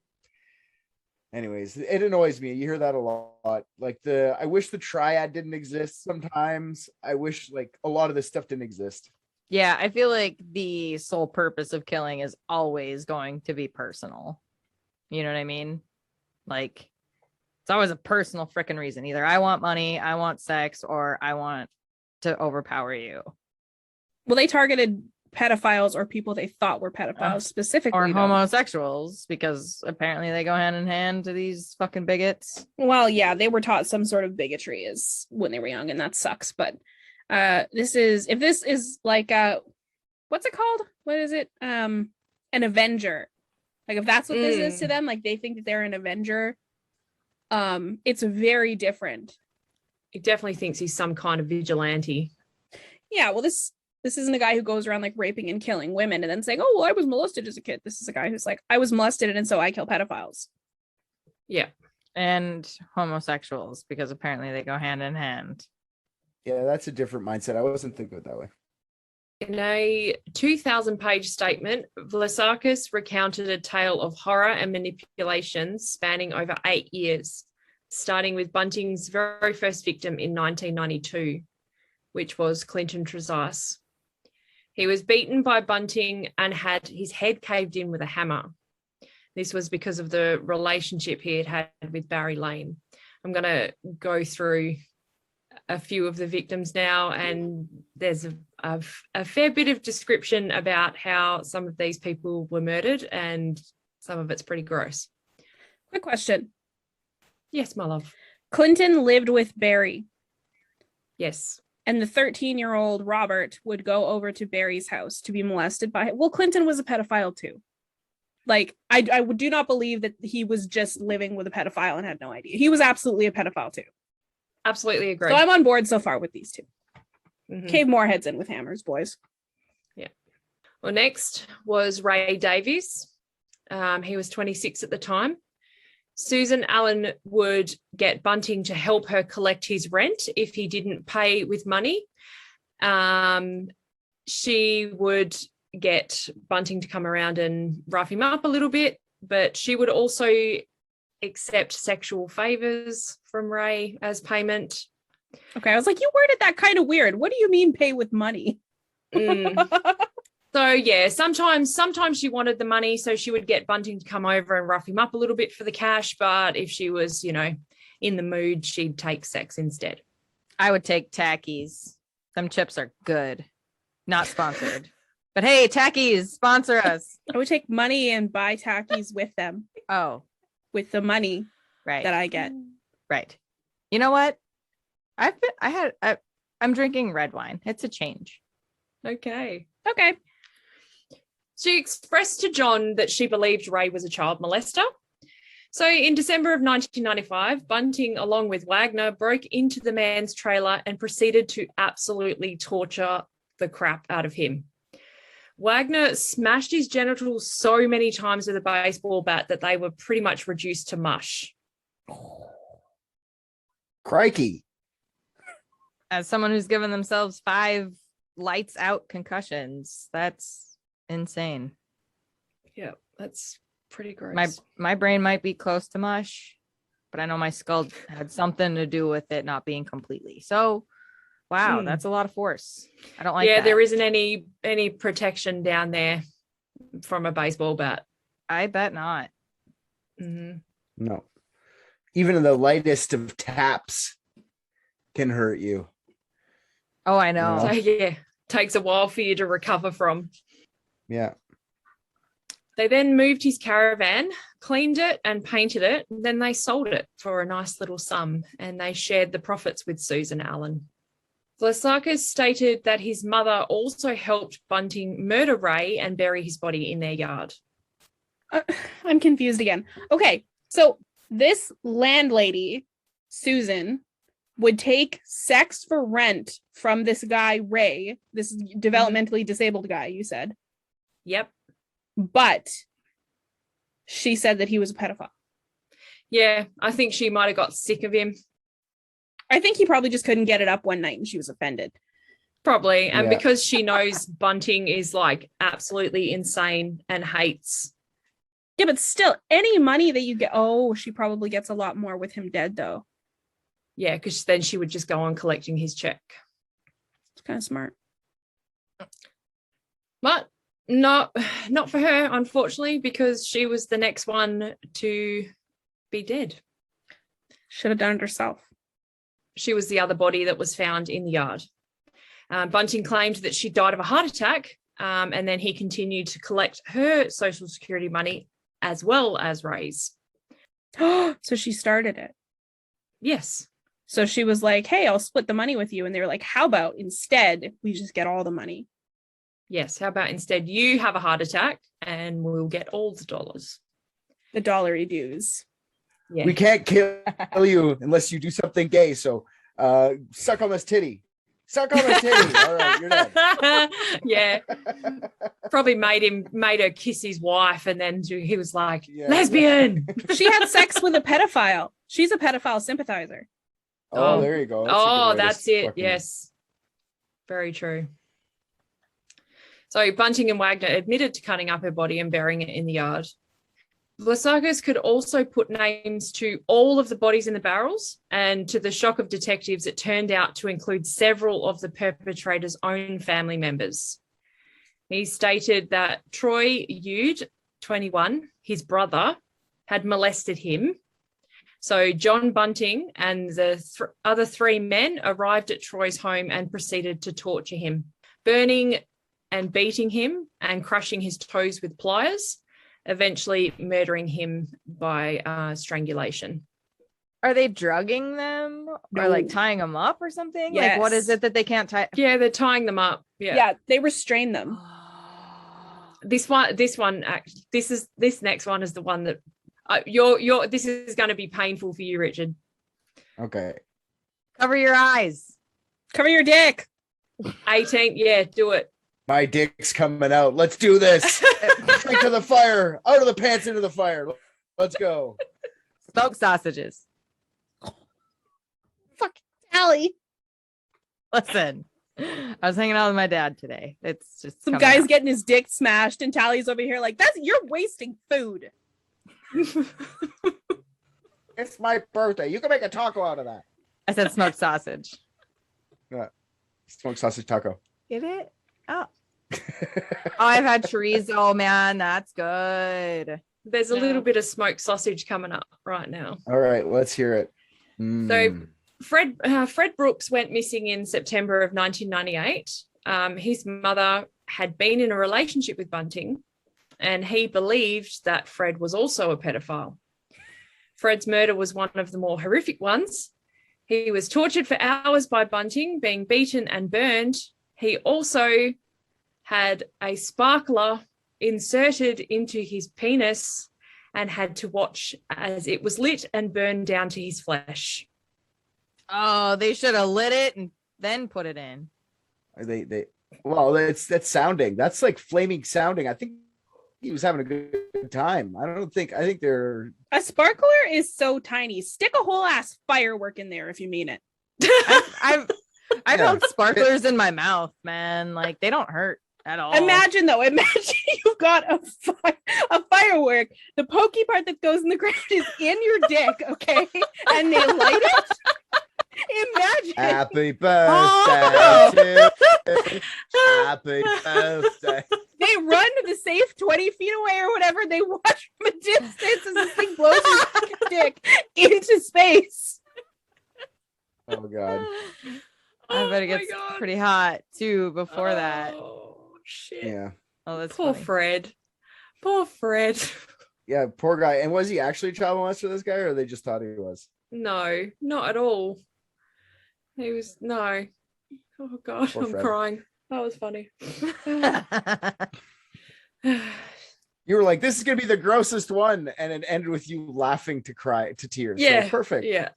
anyways, it annoys me. You hear that a lot. Like I wish the triad didn't exist sometimes. I wish like a lot of this stuff didn't exist. Yeah, I feel like the sole purpose of killing is always going to be personal. You know what I mean? Like it's always a personal freaking reason. Either I want money, I want sex, or I want to overpower you. Well, they targeted pedophiles or people they thought were pedophiles specifically, or homosexuals, because apparently they go hand in hand to these fucking bigots. Well, yeah, they were taught some sort of bigotry as when they were young, and that sucks. But if this is like what's it called? What is it? An Avenger. Like if that's what this is to them, like they think that they're an Avenger. It's very different. He definitely thinks he's some kind of vigilante. Yeah, well, this isn't a guy who goes around like raping and killing women and then saying, oh, well, I was molested as a kid. This is a guy who's like, I was molested and so I kill pedophiles. Yeah. And homosexuals, because apparently they go hand in hand. Yeah, that's a different mindset. I wasn't thinking of it that way. In a 2,000-page statement, Vlasakis recounted a tale of horror and manipulation spanning over 8 years, starting with Bunting's very first victim in 1992, which was Clinton Trezise. He was beaten by Bunting and had his head caved in with a hammer. This was because of the relationship he had with Barry Lane. I'm going to go through a few of the victims now, and there's a fair bit of description about how some of these people were murdered, and some of it's pretty gross. Quick question. Yes, my love. Clinton lived with Barry. Yes. And the 13-year-old Robert would go over to Barry's house to be molested by him. Well, Clinton was a pedophile too. Like, I do not believe that he was just living with a pedophile and had no idea. He was absolutely a pedophile too. Absolutely agree. So I'm on board so far with these two. Mm-hmm. Cave more heads in with hammers, boys. Yeah. Well, next was Ray Davies. He was 26 at the time. Susan Allen would get Bunting to help her collect his rent if he didn't pay with money. She would get Bunting to come around and rough him up a little bit, but she would also accept sexual favors from Ray as payment. Okay, I was like, you worded that kind of weird. What do you mean pay with money? So yeah, sometimes she wanted the money, so she would get Bunting to come over and rough him up a little bit for the cash. But if she was, in the mood, she'd take sex instead. I would take Takis. Them chips are good. Not sponsored. But hey, Takis, sponsor us. I would take money and buy Takis with them, Oh, with the money right. that I get. Right. You know what? I'm drinking red wine. It's a change. Okay. Okay. She expressed to John that she believed Ray was a child molester. So in December of 1995, Bunting, along with Wagner, broke into the man's trailer and proceeded to absolutely torture the crap out of him. Wagner smashed his genitals so many times with a baseball bat that they were pretty much reduced to mush. Crikey. As someone who's given themselves 5 lights out concussions, that's insane. Yeah, that's pretty gross. My brain might be close to mush, but I know my skull had something to do with it not being completely. So, wow, that's a lot of force. I don't like that. There isn't any protection down there from a baseball bat. I bet not. Mm-hmm. No. Even the lightest of taps can hurt you. Oh, I know. So yeah, takes a while for you to recover from. Yeah. They then moved his caravan, cleaned it and painted it, and then they sold it for a nice little sum, and they shared the profits with Susan Allen. Vlasakis stated that his mother also helped Bunting murder Ray and bury his body in their yard. I'm confused again. Okay, so this landlady, Susan, would take sex for rent from this guy, Ray, this developmentally disabled guy, you said. Yep. But she said that he was a pedophile. Yeah, I think she might have got sick of him. I think he probably just couldn't get it up one night and she was offended. Probably. And Yeah. because she knows Bunting is like absolutely insane and hates. Yeah, but still, any money that you get, she probably gets a lot more with him dead, though. Yeah, because then she would just go on collecting his check. It's kind of smart. But not for her, unfortunately, because she was the next one to be dead. Should have done it herself. She was the other body that was found in the yard. Bunting claimed that she died of a heart attack, and then he continued to collect her Social Security money as well as Ray's. So she started it. Yes. So she was like, hey, I'll split the money with you. And they were like, how about instead we just get all the money? Yes. How about instead you have a heart attack and we'll get all the dollars. The dollary dues. Yeah. We can't kill you unless you do something gay. So suck on this titty. Suck on this titty. All right, you're dead. Yeah. Probably made her kiss his wife, and then he was like, Yeah. lesbian. She had sex with a pedophile. She's a pedophile sympathizer. Oh, there you go. That's it. Yes. Very true. So Bunting and Wagner admitted to cutting up her body and burying it in the yard. Vlasakis could also put names to all of the bodies in the barrels, and to the shock of detectives, it turned out to include several of the perpetrator's own family members. He stated that Troy Yude, 21, his brother, had molested him. So John Bunting and the other 3 men arrived at Troy's home and proceeded to torture him, burning and beating him and crushing his toes with pliers, eventually murdering him by strangulation. Are they drugging them or like tying them up or something? Yes. Like, what is it that they can't tie? Yeah, they're tying them up. Yeah, they restrain them. This next one is the one that this is going to be painful for you, Richard. Okay. Cover your eyes. Cover your dick. 18, yeah, do it. My dick's coming out. Let's do this. Straight to the fire. Out of the pants into the fire. Let's go. Smoked sausages. Fuck Allie. Listen, I was hanging out with my dad today. It's just Some coming guy's out. getting his dick smashed, and Tally's over here like, you're wasting food. It's my birthday. You can make a taco out of that. I said smoked sausage. Smoked sausage taco. Get it? Oh. I've had chorizo, man. That's good. There's a No. little bit of smoked sausage coming up right now. All right, let's hear it. So Fred Brooks went missing in September of 1998. His mother had been in a relationship with Bunting, and he believed that Fred was also a pedophile. Fred's murder was one of the more horrific ones. He was tortured for hours by Bunting, being beaten and burned. He also had a sparkler inserted into his penis and had to watch as it was lit and burned down to his flesh. Oh, they should have lit it and then put it in. Well, that's sounding. That's like flaming sounding. I think he was having a good time. I think they're A sparkler is so tiny. Stick a whole ass firework in there if you mean it. I've Yeah. held sparklers in my mouth, man. Like they don't hurt at all. Imagine you've got a firework. The pokey part that goes in the ground is in your dick, okay? And they light it. Imagine. happy birthday. to- Happy birthday. They run to the safe 20 feet away or whatever. They watch from a distance as this thing blows your dick into space. Oh God. I bet it my gets God. pretty hot too before that. Oh, shit. Yeah. Oh, that's Poor funny. Fred. Poor Fred. Yeah, poor guy. And was he actually a child molester, this guy, or they just thought he was? No, not at all. He was no. Oh God, Poor I'm Fred. crying. That was funny. You were like, this is gonna be the grossest one, and it ended with you laughing to tears. Yeah, So perfect. Yeah.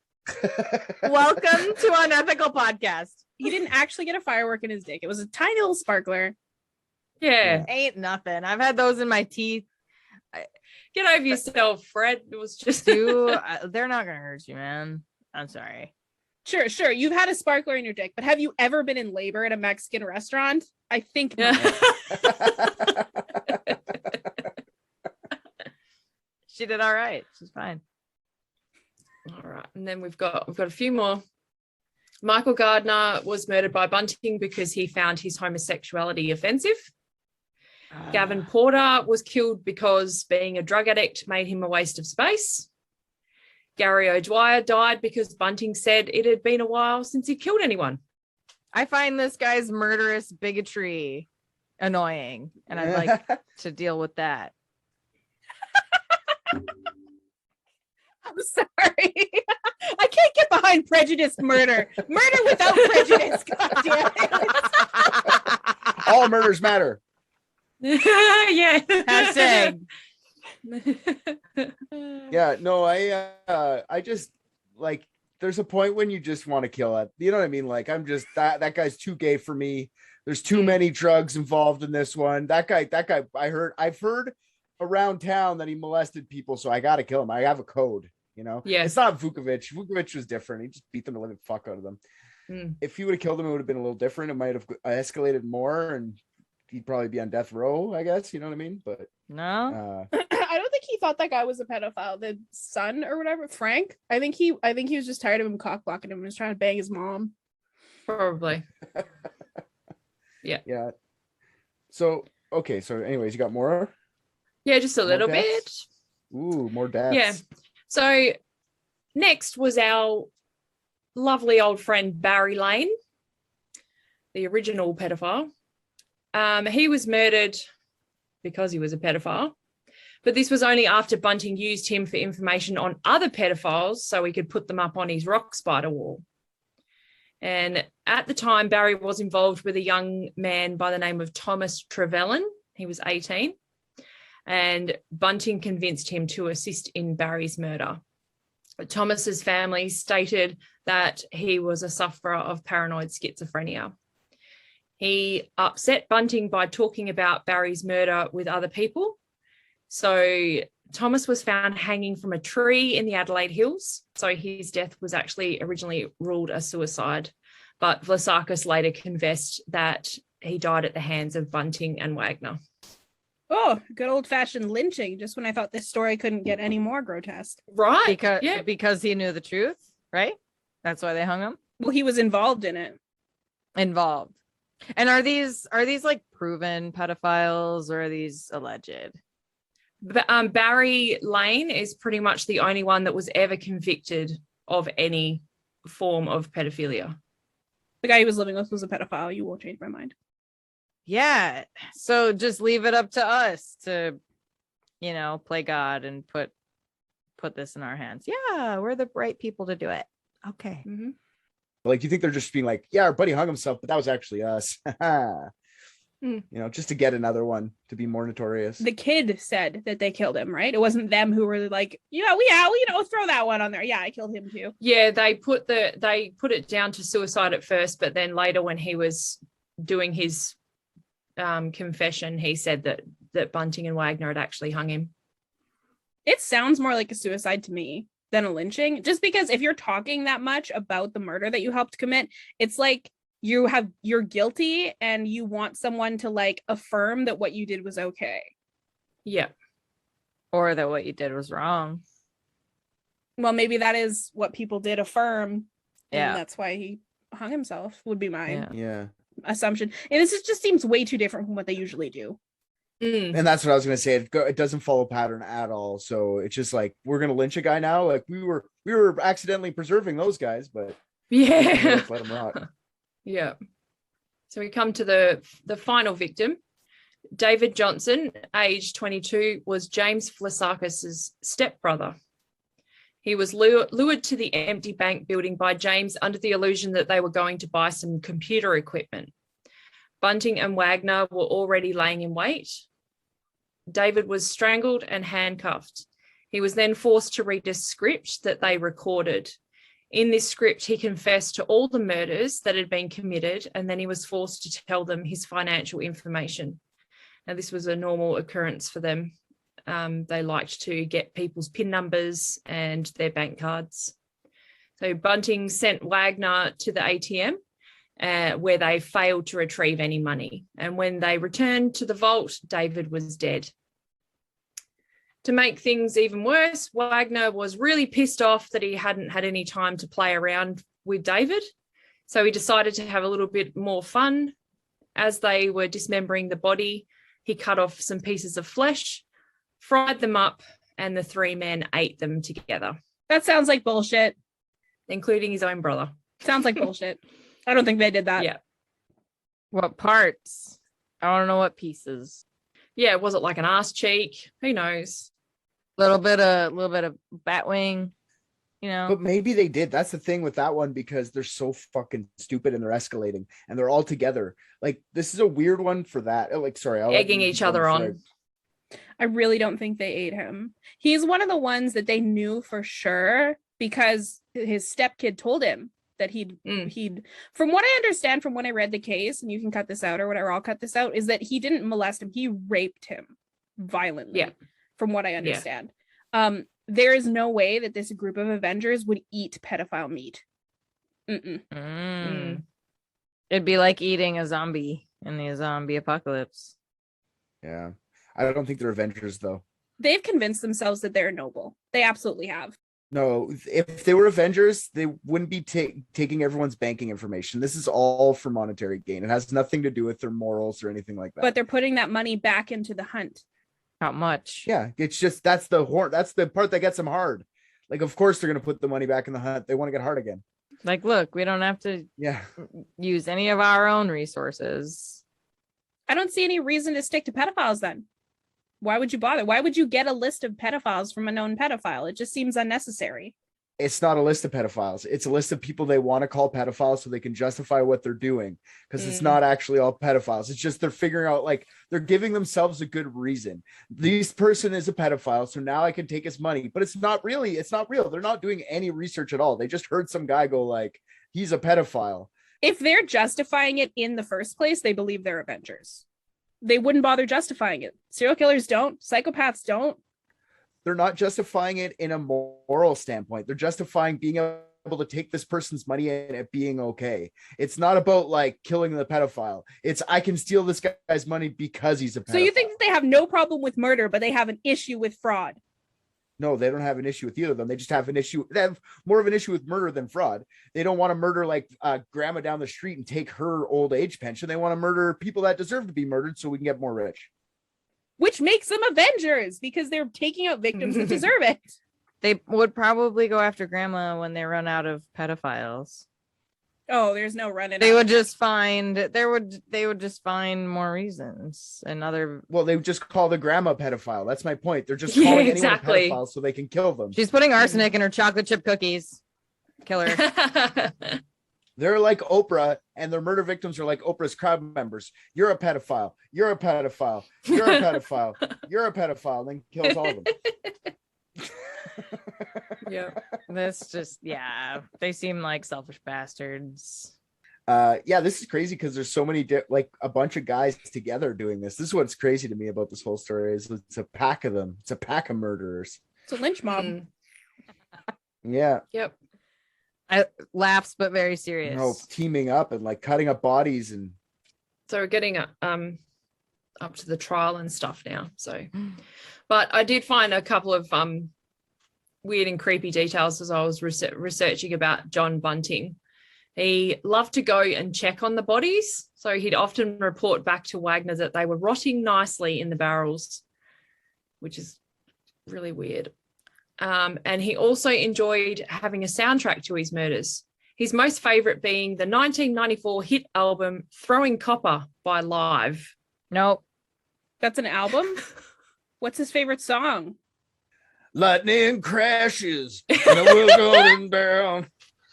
Welcome to Unethical Podcast. He didn't actually get a firework in his dick. It was a tiny little sparkler. Yeah. Ain't nothing. I've had those in my teeth. Get over yourself, Fred. It was just They're not gonna hurt you, man. I'm sorry. Sure. You've had a sparkler in your dick, but have you ever been in labor at a Mexican restaurant? I think not. She did all right. She's fine. All right. And then we've got a few more. Michael Gardner was murdered by Bunting because he found his homosexuality offensive. Gavin Porter was killed because being a drug addict made him a waste of space. Gary O'Dwyer died because Bunting said it had been a while since he killed anyone. I find this guy's murderous bigotry annoying, and I'd like to deal with that. I'm sorry. I can't get behind prejudiced murder. Murder without prejudice. God damn it. All murders matter. Yeah. Hashtag. Yeah, no, I just like there's a point when you just want to kill it. You know what I mean? Like I'm just that guy's too gay for me. There's too many drugs involved in this one. That guy, I've heard around town that he molested people, so I gotta kill him. I have a code, you know. Yes. It's not Vukovic. Vukovic was different. He just beat them the living fuck out of them. If he would have killed him, it would have been a little different. It might have escalated more, and he'd probably be on death row, I guess. You know what I mean? But No. I don't think he thought that guy was a pedophile. The son or whatever, Frank. I think he was just tired of him cock blocking him and was trying to bang his mom. Probably. yeah. So okay. So anyways, you got more? Yeah, just a little bit. deaths? Ooh, more deaths. Yeah. So next was our lovely old friend Barry Lane, the original pedophile. He was murdered because he was a pedophile, but this was only after Bunting used him for information on other pedophiles so he could put them up on his rock spider wall. And at the time, Barry was involved with a young man by the name of Thomas Trevelyan. He was 18. And Bunting convinced him to assist in Barry's murder. Thomas's family stated that he was a sufferer of paranoid schizophrenia. He upset Bunting by talking about Barry's murder with other people. So Thomas was found hanging from a tree in the Adelaide Hills. So his death was actually originally ruled a suicide, But Vlasakis later confessed that he died at the hands of Bunting and Wagner. Oh, good old fashioned lynching, just when I thought this story couldn't get any more grotesque. Right. Because he knew the truth, right? That's why they hung him. Well, he was involved in it. Involved. And are these like proven pedophiles or are these alleged? Barry Lane is pretty much the only one that was ever convicted of any form of pedophilia. The guy he was living with was a pedophile. You won't change my mind. Yeah. So just leave it up to us to, play God and put this in our hands. Yeah, we're the right people to do it. Okay. Mm-hmm. Like, you think they're just being like, yeah, our buddy hung himself, but that was actually us. Just to get another one to be more notorious. The kid said that they killed him, right? It wasn't them who were like, throw that one on there. Yeah, I killed him too. Yeah, they put it down to suicide at first, but then later when he was doing his confession, he said that Bunting and Wagner had actually hung him. It sounds more like a suicide to me than a lynching, just because if you're talking that much about the murder that you helped commit, it's like you're guilty and you want someone to like affirm that what you did was okay. Yeah. Or that what you did was wrong. Well, maybe that is what people did affirm. Yeah. And that's why he hung himself, would be my assumption. And this just seems way too different from what they usually do. And that's what I was going to say. It doesn't follow pattern at all. So it's just like, we're going to lynch a guy now. Like we were accidentally preserving those guys, but yeah, let them rot. Yeah. So we come to the final victim. David Johnson, age 22, was James Vlasakis' stepbrother. He was lured to the empty bank building by James under the illusion that they were going to buy some computer equipment. Bunting and Wagner were already laying in wait. David was strangled and handcuffed. He was then forced to read a script that they recorded. In this script, he confessed to all the murders that had been committed, and then he was forced to tell them his financial information. Now, this was a normal occurrence for them. They liked to get people's PIN numbers and their bank cards. So Bunting sent Wagner to the ATM, where they failed to retrieve any money. And when they returned to the vault, David was dead. To make things even worse, Wagner was really pissed off that he hadn't had any time to play around with David. So he decided to have a little bit more fun. As they were dismembering the body, he cut off some pieces of flesh, fried them up, and the three men ate them together. That sounds like bullshit. Including his own brother. Sounds like bullshit. I don't think they did that. Yeah. What parts? I don't know what pieces. Yeah, was it like an ass cheek? Who knows? Little bit of bat wing, But maybe they did. That's the thing with that one, because they're so fucking stupid and they're escalating and they're all together. Like, this is a weird one for that. Like, sorry, egging each other on. I really don't think they ate him. He's one of the ones that they knew for sure because his stepkid told him that he'd from what I understand from when I read the case, and you can cut this out or whatever, I'll cut this out, is that he didn't molest him. He raped him violently. Yeah. From what I understand. Yeah. There is no way that this group of Avengers would eat pedophile meat. It'd be like eating a zombie in the zombie apocalypse. Yeah. I don't think they're Avengers, though. They've convinced themselves that they're noble. They absolutely have. No, if they were Avengers, they wouldn't be taking everyone's banking information. This is all for monetary gain. It has nothing to do with their morals or anything like that. But they're putting that money back into the hunt. Not much. Yeah, it's just that's the part that gets them hard. Like, of course they're gonna put the money back in the hunt. They want to get hard again. Like, look, we don't have to use any of our own resources. I don't see any reason to stick to pedophiles then. Why would you bother? Why would you get a list of pedophiles from a known pedophile? It just seems unnecessary. It's not a list of pedophiles. It's a list of people they want to call pedophiles so they can justify what they're doing, because it's not actually all pedophiles. It's just they're figuring out, like, they're giving themselves a good reason. This person is a pedophile, so now I can take his money. But it's not real. They're not doing any research at all. They just heard some guy go like, he's a pedophile. If they're justifying it in the first place, they believe they're Avengers. They wouldn't bother justifying it. Serial killers don't. Psychopaths don't. They're not justifying it in a moral standpoint. They're justifying being a able to take this person's money and it being okay. It's not about like killing the pedophile. It's I can steal this guy's money because he's a pedophile. So you think that they have no problem with murder, but they have an issue with fraud? No, they don't have an issue with either of them. They just have an issue. They have more of an issue with murder than fraud. They don't want to murder like grandma down the street and take her old age pension. They want to murder people that deserve to be murdered so we can get more rich. Which makes them Avengers because they're taking out victims that deserve it. They would probably go after grandma when they run out of pedophiles. Oh, there's no running. They would just find they would just find more reasons and other. Well, they would just call the grandma pedophile. That's my point. They're just Yeah, calling exactly. anyone a pedophile so they can kill them. She's putting arsenic in her chocolate chip cookies. Kill her. They're like Oprah, and their murder victims are like Oprah's crowd members. You're a pedophile. You're a pedophile. You're a pedophile. You're a pedophile. And then kills all of them. Yeah. This just they seem like selfish bastards. Yeah, this is crazy because there's so many like a bunch of guys together doing this. This is what's crazy to me about this whole story is it's a pack of them. It's a pack of murderers. It's a lynch mob. Yeah. Yep. Laughs but very serious. You know, teaming up and like cutting up bodies and So we're getting up to the trial and stuff now. So, but I did find a couple of weird and creepy details as I was researching about John Bunting. He loved to go and check on the bodies. So he'd often report back to Wagner that they were rotting nicely in the barrels, which is really weird. And he also enjoyed having a soundtrack to his murders. His most favorite being the 1994 hit album Throwing Copper by Live. Nope. That's an album? What's his favorite song? lightning crashes in a Will Golden Barrel.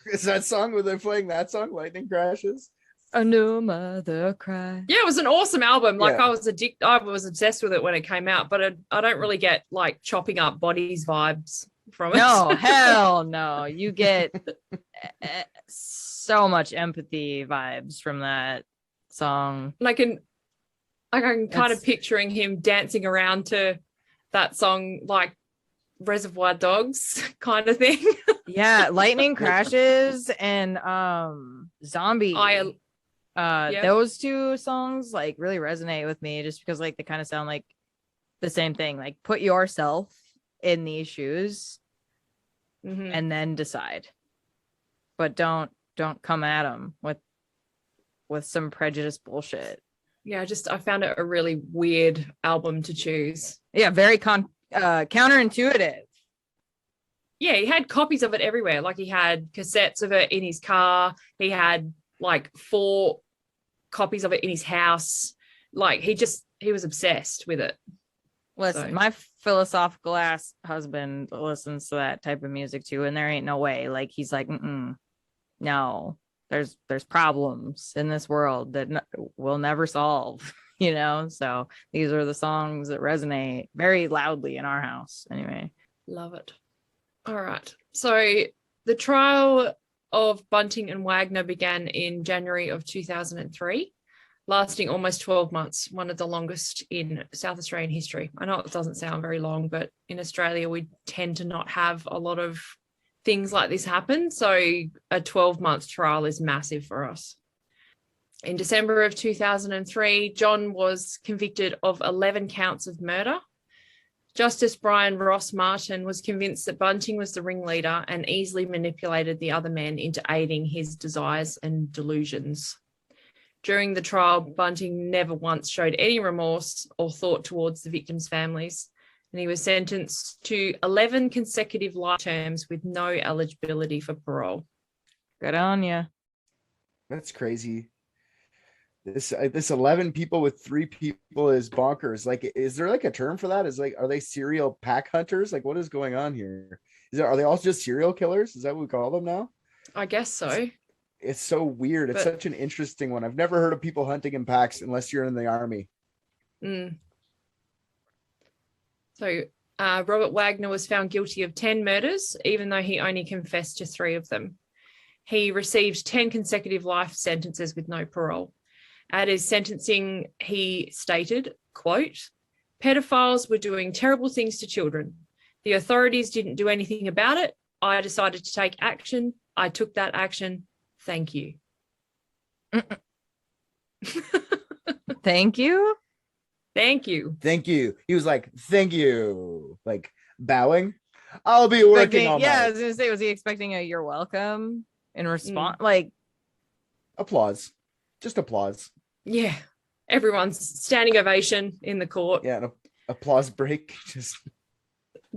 Is that song where they're playing that song, Lightning Crashes? A new mother cry. Yeah, it was an awesome album. Like Yeah. I was obsessed with it when it came out, but I don't really get like chopping up bodies vibes from it. No, hell no. You get so much empathy vibes from that song. And I can kind It's- of picturing him dancing around to that song like Reservoir Dogs kind of thing. Yeah, lightning crashes and zombie. Yeah. Those two songs like really resonate with me just because like they kind of sound like the same thing. Like put yourself in these shoes Mhm. and then decide, but don't come at them with some prejudice bullshit. Yeah, I found it a really weird album to choose. Yeah, very counterintuitive. Yeah, he had copies of it everywhere. Like he had cassettes of it in his car. He had like 4 copies of it in his house. Like he was obsessed with it. Listen, So- my philosophical ass husband listens to that type of music too, and there ain't no way. Like he's like, no, there's problems in this world that we'll never solve, you know. So these are the songs that resonate very loudly in our house. Anyway, Love it. All right. So the trial of Bunting and Wagner began in January of 2003, lasting almost 12 months, one of the longest in South Australian history. I know it doesn't sound very long, but in Australia, we tend to not have a lot of things like this happen. So a 12-month trial is massive for us. In December of 2003, John was convicted of 11 counts of murder. Justice Brian Ross Martin was convinced that Bunting was the ringleader and easily manipulated the other men into aiding his desires and delusions. During the trial, Bunting never once showed any remorse or thought towards the victims' families, and he was sentenced to 11 consecutive life terms with no eligibility for parole. good on you. That's crazy. This 11 people with 3 people is bonkers. Like, is there like a term for that? Are they serial pack hunters? Like, what is going on here? Are they all just serial killers? Is that what we call them now? I guess so. It's so weird. It's But- such an interesting one. I've never heard of people hunting in packs unless you're in the army. So Robert Wagner was found guilty of 10 murders, even though he only confessed to 3 of them. He received 10 consecutive life sentences with no parole. At his sentencing, he stated, quote, "Pedophiles were doing terrible things to children. The authorities didn't do anything about it. I decided to take action. I took that action. Thank you. Thank you. Thank you. Thank you. He was like, thank you. Like bowing. I'll be working all Yeah, I night. was gonna say, was he expecting a "you're welcome" in response? Like, Applause. Just applause. Yeah. Everyone's standing ovation in the court. Yeah, an applause break. Just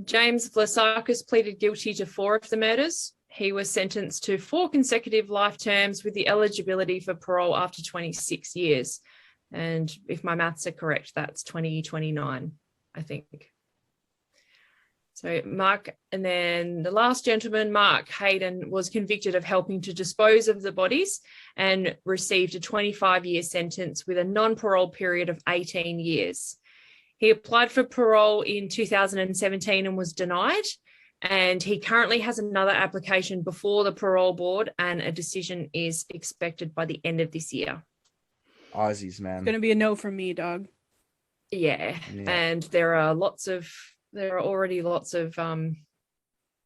James Vlasakis pleaded guilty to 4 of the murders. He was sentenced to 4 consecutive life terms with the eligibility for parole after 26 years. And if my maths are correct, that's 2029, I think. So Mark, and then the last gentleman, Mark Hayden, was convicted of helping to dispose of the bodies and received a 25-year sentence with a non-parole period of 18 years. He applied for parole in 2017 and was denied. And he currently has another application before the parole board, and a decision is expected by the end of this year. Aussies, man. It's gonna be a no from me, dog. Yeah. And there are already lots of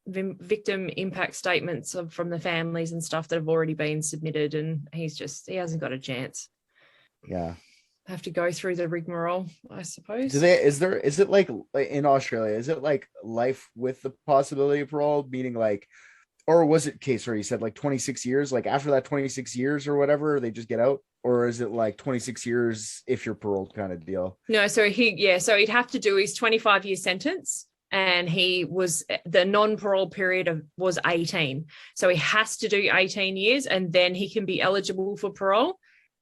victim impact statements from the families and stuff that have already been submitted, and he hasn't got a chance. Yeah. Have to go through the rigmarole, I suppose. Is it like in Australia, is it like life with the possibility of parole, meaning like, or was it case where you said like 26 years, like after that 26 years or whatever, they just get out? Or is it like 26 years if you're paroled kind of deal? No, so he'd have to do his 25-year sentence, and the non-parole period was 18. So he has to do 18 years and then he can be eligible for parole.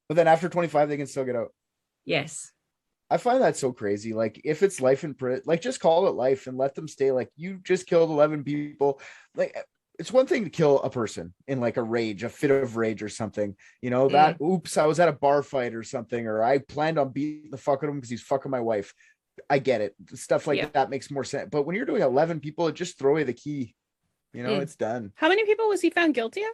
But then after 25, they can still get out. Yes. I find that so crazy. Like if it's life in prison, like just call it life and let them stay. Like you just killed 11 people. Like it's one thing to kill a person in like a fit of rage or something, you know, that oops, I was at a bar fight or something, or I planned on beating the fuck out of him because he's fucking my wife. I get it. Stuff like that makes more sense. But when you're doing 11 people, just throw away the key. You know, it's done. How many people was he found guilty of?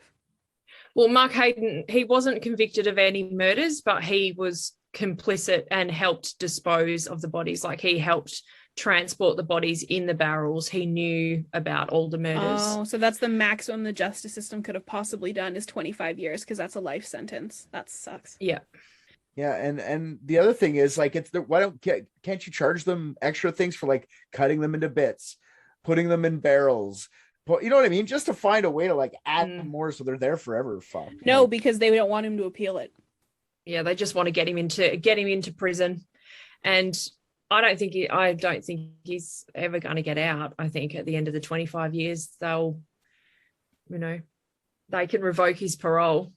Well, Mark Hayden, he wasn't convicted of any murders, but he was complicit and helped dispose of the bodies. Like he helped transport the bodies in the barrels. He knew about all the murders. Oh, so that's the maximum the justice system could have possibly done is 25 years, because that's a life sentence. That sucks. Yeah. Yeah, and the other thing is like can't you charge them extra things for like cutting them into bits, putting them in barrels, you know what I mean? Just to find a way to like add more so they're there forever. Fuck. No, because they don't want him to appeal it. Yeah, they just want to get him into prison, and I don't think he's ever going to get out. I think at the end of the 25 years, they can revoke his parole.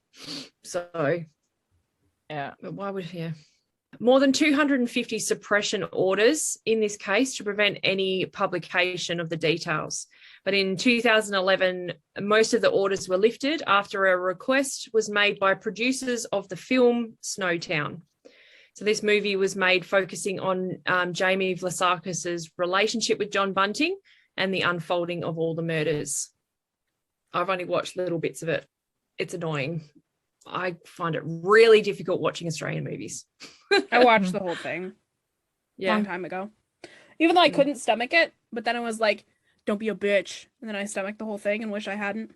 So, yeah. But why would more than 250 suppression orders in this case to prevent any publication of the details. But in 2011, most of the orders were lifted after a request was made by producers of the film Snowtown. So this movie was made focusing on Jamie Vlasakis's relationship with John Bunting and the unfolding of all the murders. I've only watched little bits of it. It's annoying. I find it really difficult watching Australian movies. I watched the whole thing a long time ago. Even though I couldn't stomach it, but then I was like, don't be a bitch. And then I stomached the whole thing and wish I hadn't.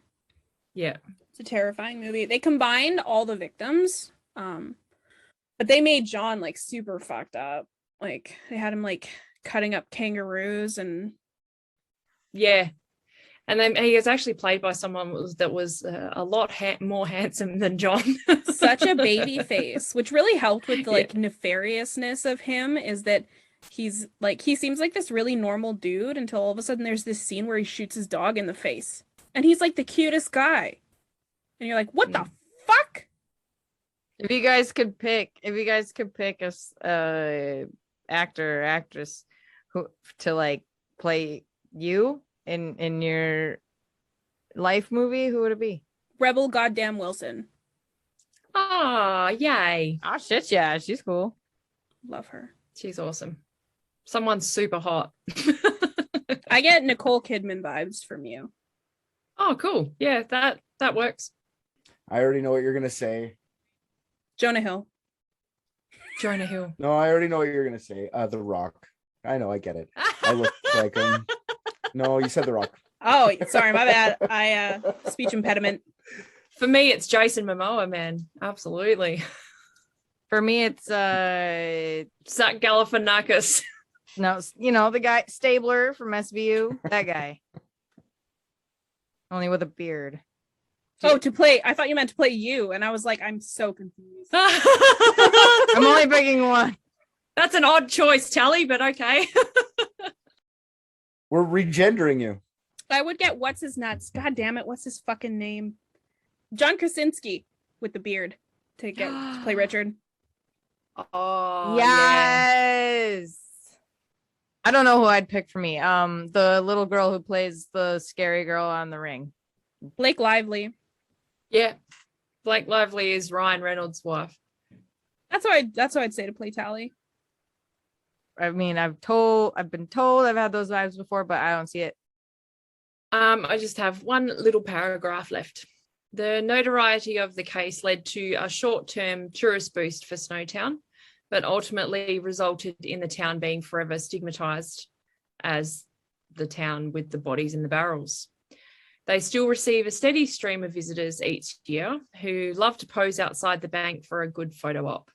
Yeah. It's a terrifying movie. They combined all the victims, but they made John like super fucked up. Like they had him like cutting up kangaroos and and then he was actually played by someone that was a lot more handsome than John. Such a baby face, which really helped with the like nefariousness of him, is that he's like, he seems like this really normal dude until all of a sudden there's this scene where he shoots his dog in the face and he's like the cutest guy. And you're like, what the fuck? If you guys could pick a actor or actress who to like play you in your life movie, who would it be? Rebel goddamn Wilson. Oh, yay. Oh shit, yeah, she's cool. Love her. She's awesome. Someone super hot. I get Nicole Kidman vibes from you. Oh, cool. Yeah, that works. I already know what you're gonna say. Jonah Hill. Jonah Hill. No, I already know what you're gonna say. The Rock. I know, I get it. I look like him. No, you said The Rock. Oh, sorry, my bad. I speech impediment. For me, it's Jason Momoa, man. Absolutely. For me, it's Zach Galifianakis. no, the guy Stabler from SVU, that guy. Only with a beard. Oh, to play. I thought you meant to play you, and I was like, I'm so confused. I'm only picking one. That's an odd choice, Tally, but okay. We're regendering you. I would get what's his nuts. God damn it, what's his fucking name? John Krasinski with the beard to play Richard. Oh, yeah. Yes. I don't know who I'd pick for me. The little girl who plays the scary girl on The Ring. Blake Lively. Yeah. Blake Lively is Ryan Reynolds' wife. That's what I'd say to play Tally. I mean, I've been told I've had those vibes before, but I don't see it. I just have one little paragraph left. The notoriety of the case led to a short-term tourist boost for Snowtown, but ultimately resulted in the town being forever stigmatized as the town with the bodies in the barrels. They still receive a steady stream of visitors each year who love to pose outside the bank for a good photo op.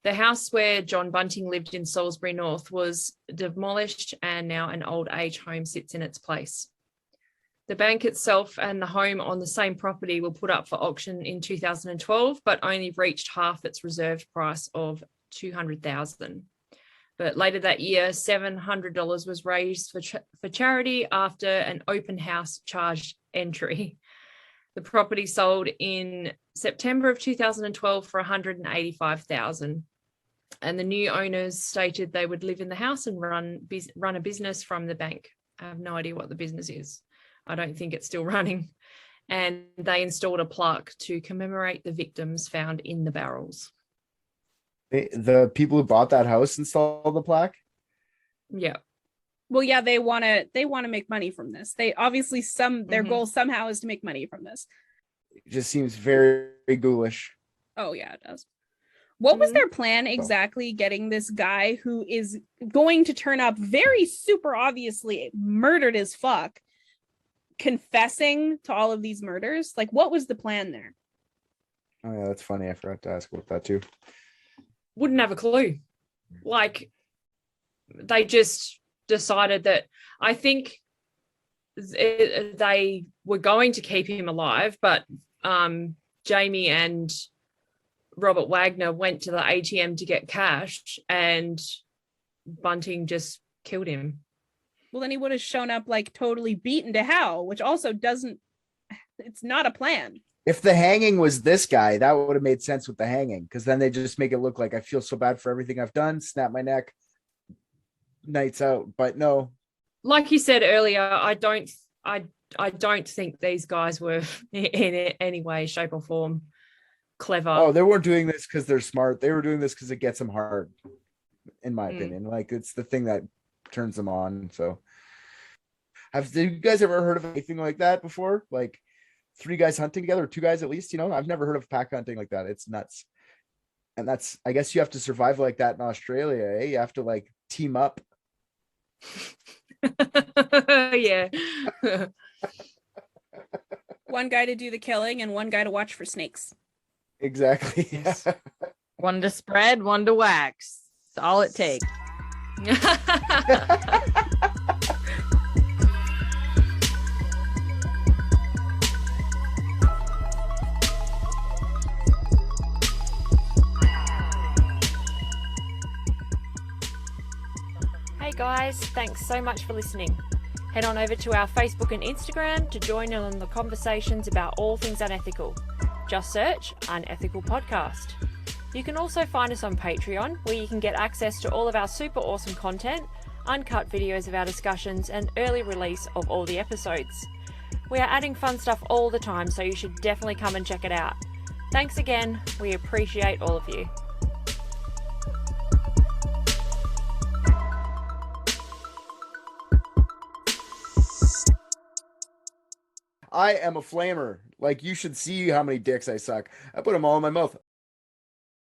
The house where John Bunting lived in Salisbury North was demolished, and now an old age home sits in its place. The bank itself and the home on the same property were put up for auction in 2012, but only reached half its reserved price of $200,000. But later that year, $700 was raised for charity after an open house charged entry. The property sold in September of 2012 for $185,000. And the new owners stated they would live in the house and run a business from the bank. I have no idea what the business is. I don't think it's still running. And they installed a plaque to commemorate the victims found in the barrels. The people who bought that house installed the plaque? Yeah. Well, yeah, they want to make money from this. They obviously their goal somehow is to make money from this. It just seems very, very ghoulish. Oh yeah, it does. What was their plan exactly, getting this guy who is going to turn up very super obviously murdered as fuck, confessing to all of these murders? Like, what was the plan there? Oh yeah, that's funny. I forgot to ask about that too. Wouldn't have a clue. Like, they just decided that, I think they were going to keep him alive, but Jamie and Robert Wagner went to the ATM to get cash, and Bunting just killed him. Well, then he would have shown up like totally beaten to hell, which also it's not a plan. If the hanging was this guy, that would have made sense with the hanging, because then they just make it look like I feel so bad for everything I've done, snap my neck, nights out. But no. Like you said earlier, I don't think these guys were in any way, shape, or form clever. Oh, they weren't doing this because they're smart. They were doing this because it gets them hard, in my opinion. Like, it's the thing that turns them on. So have you guys ever heard of anything like that before? Like 3 guys hunting together, or 2 guys at least? I've never heard of pack hunting like that. It's nuts. And that's, I guess you have to survive like that in Australia, eh? You have to like team up. Yeah. One guy to do the killing and one guy to watch for snakes. Exactly. Yes. One to spread, one to wax. That's all it takes. Hey guys, thanks so much for listening. Head on over to our Facebook and Instagram to join in on the conversations about all things unethical. Just search Unethical Podcast. You can also find us on Patreon, where you can get access to all of our super awesome content, uncut videos of our discussions, and early release of all the episodes. We are adding fun stuff all the time, so you should definitely come and check it out. Thanks again. We appreciate all of you. I am a flamer. Like, you should see how many dicks I suck. I put them all in my mouth.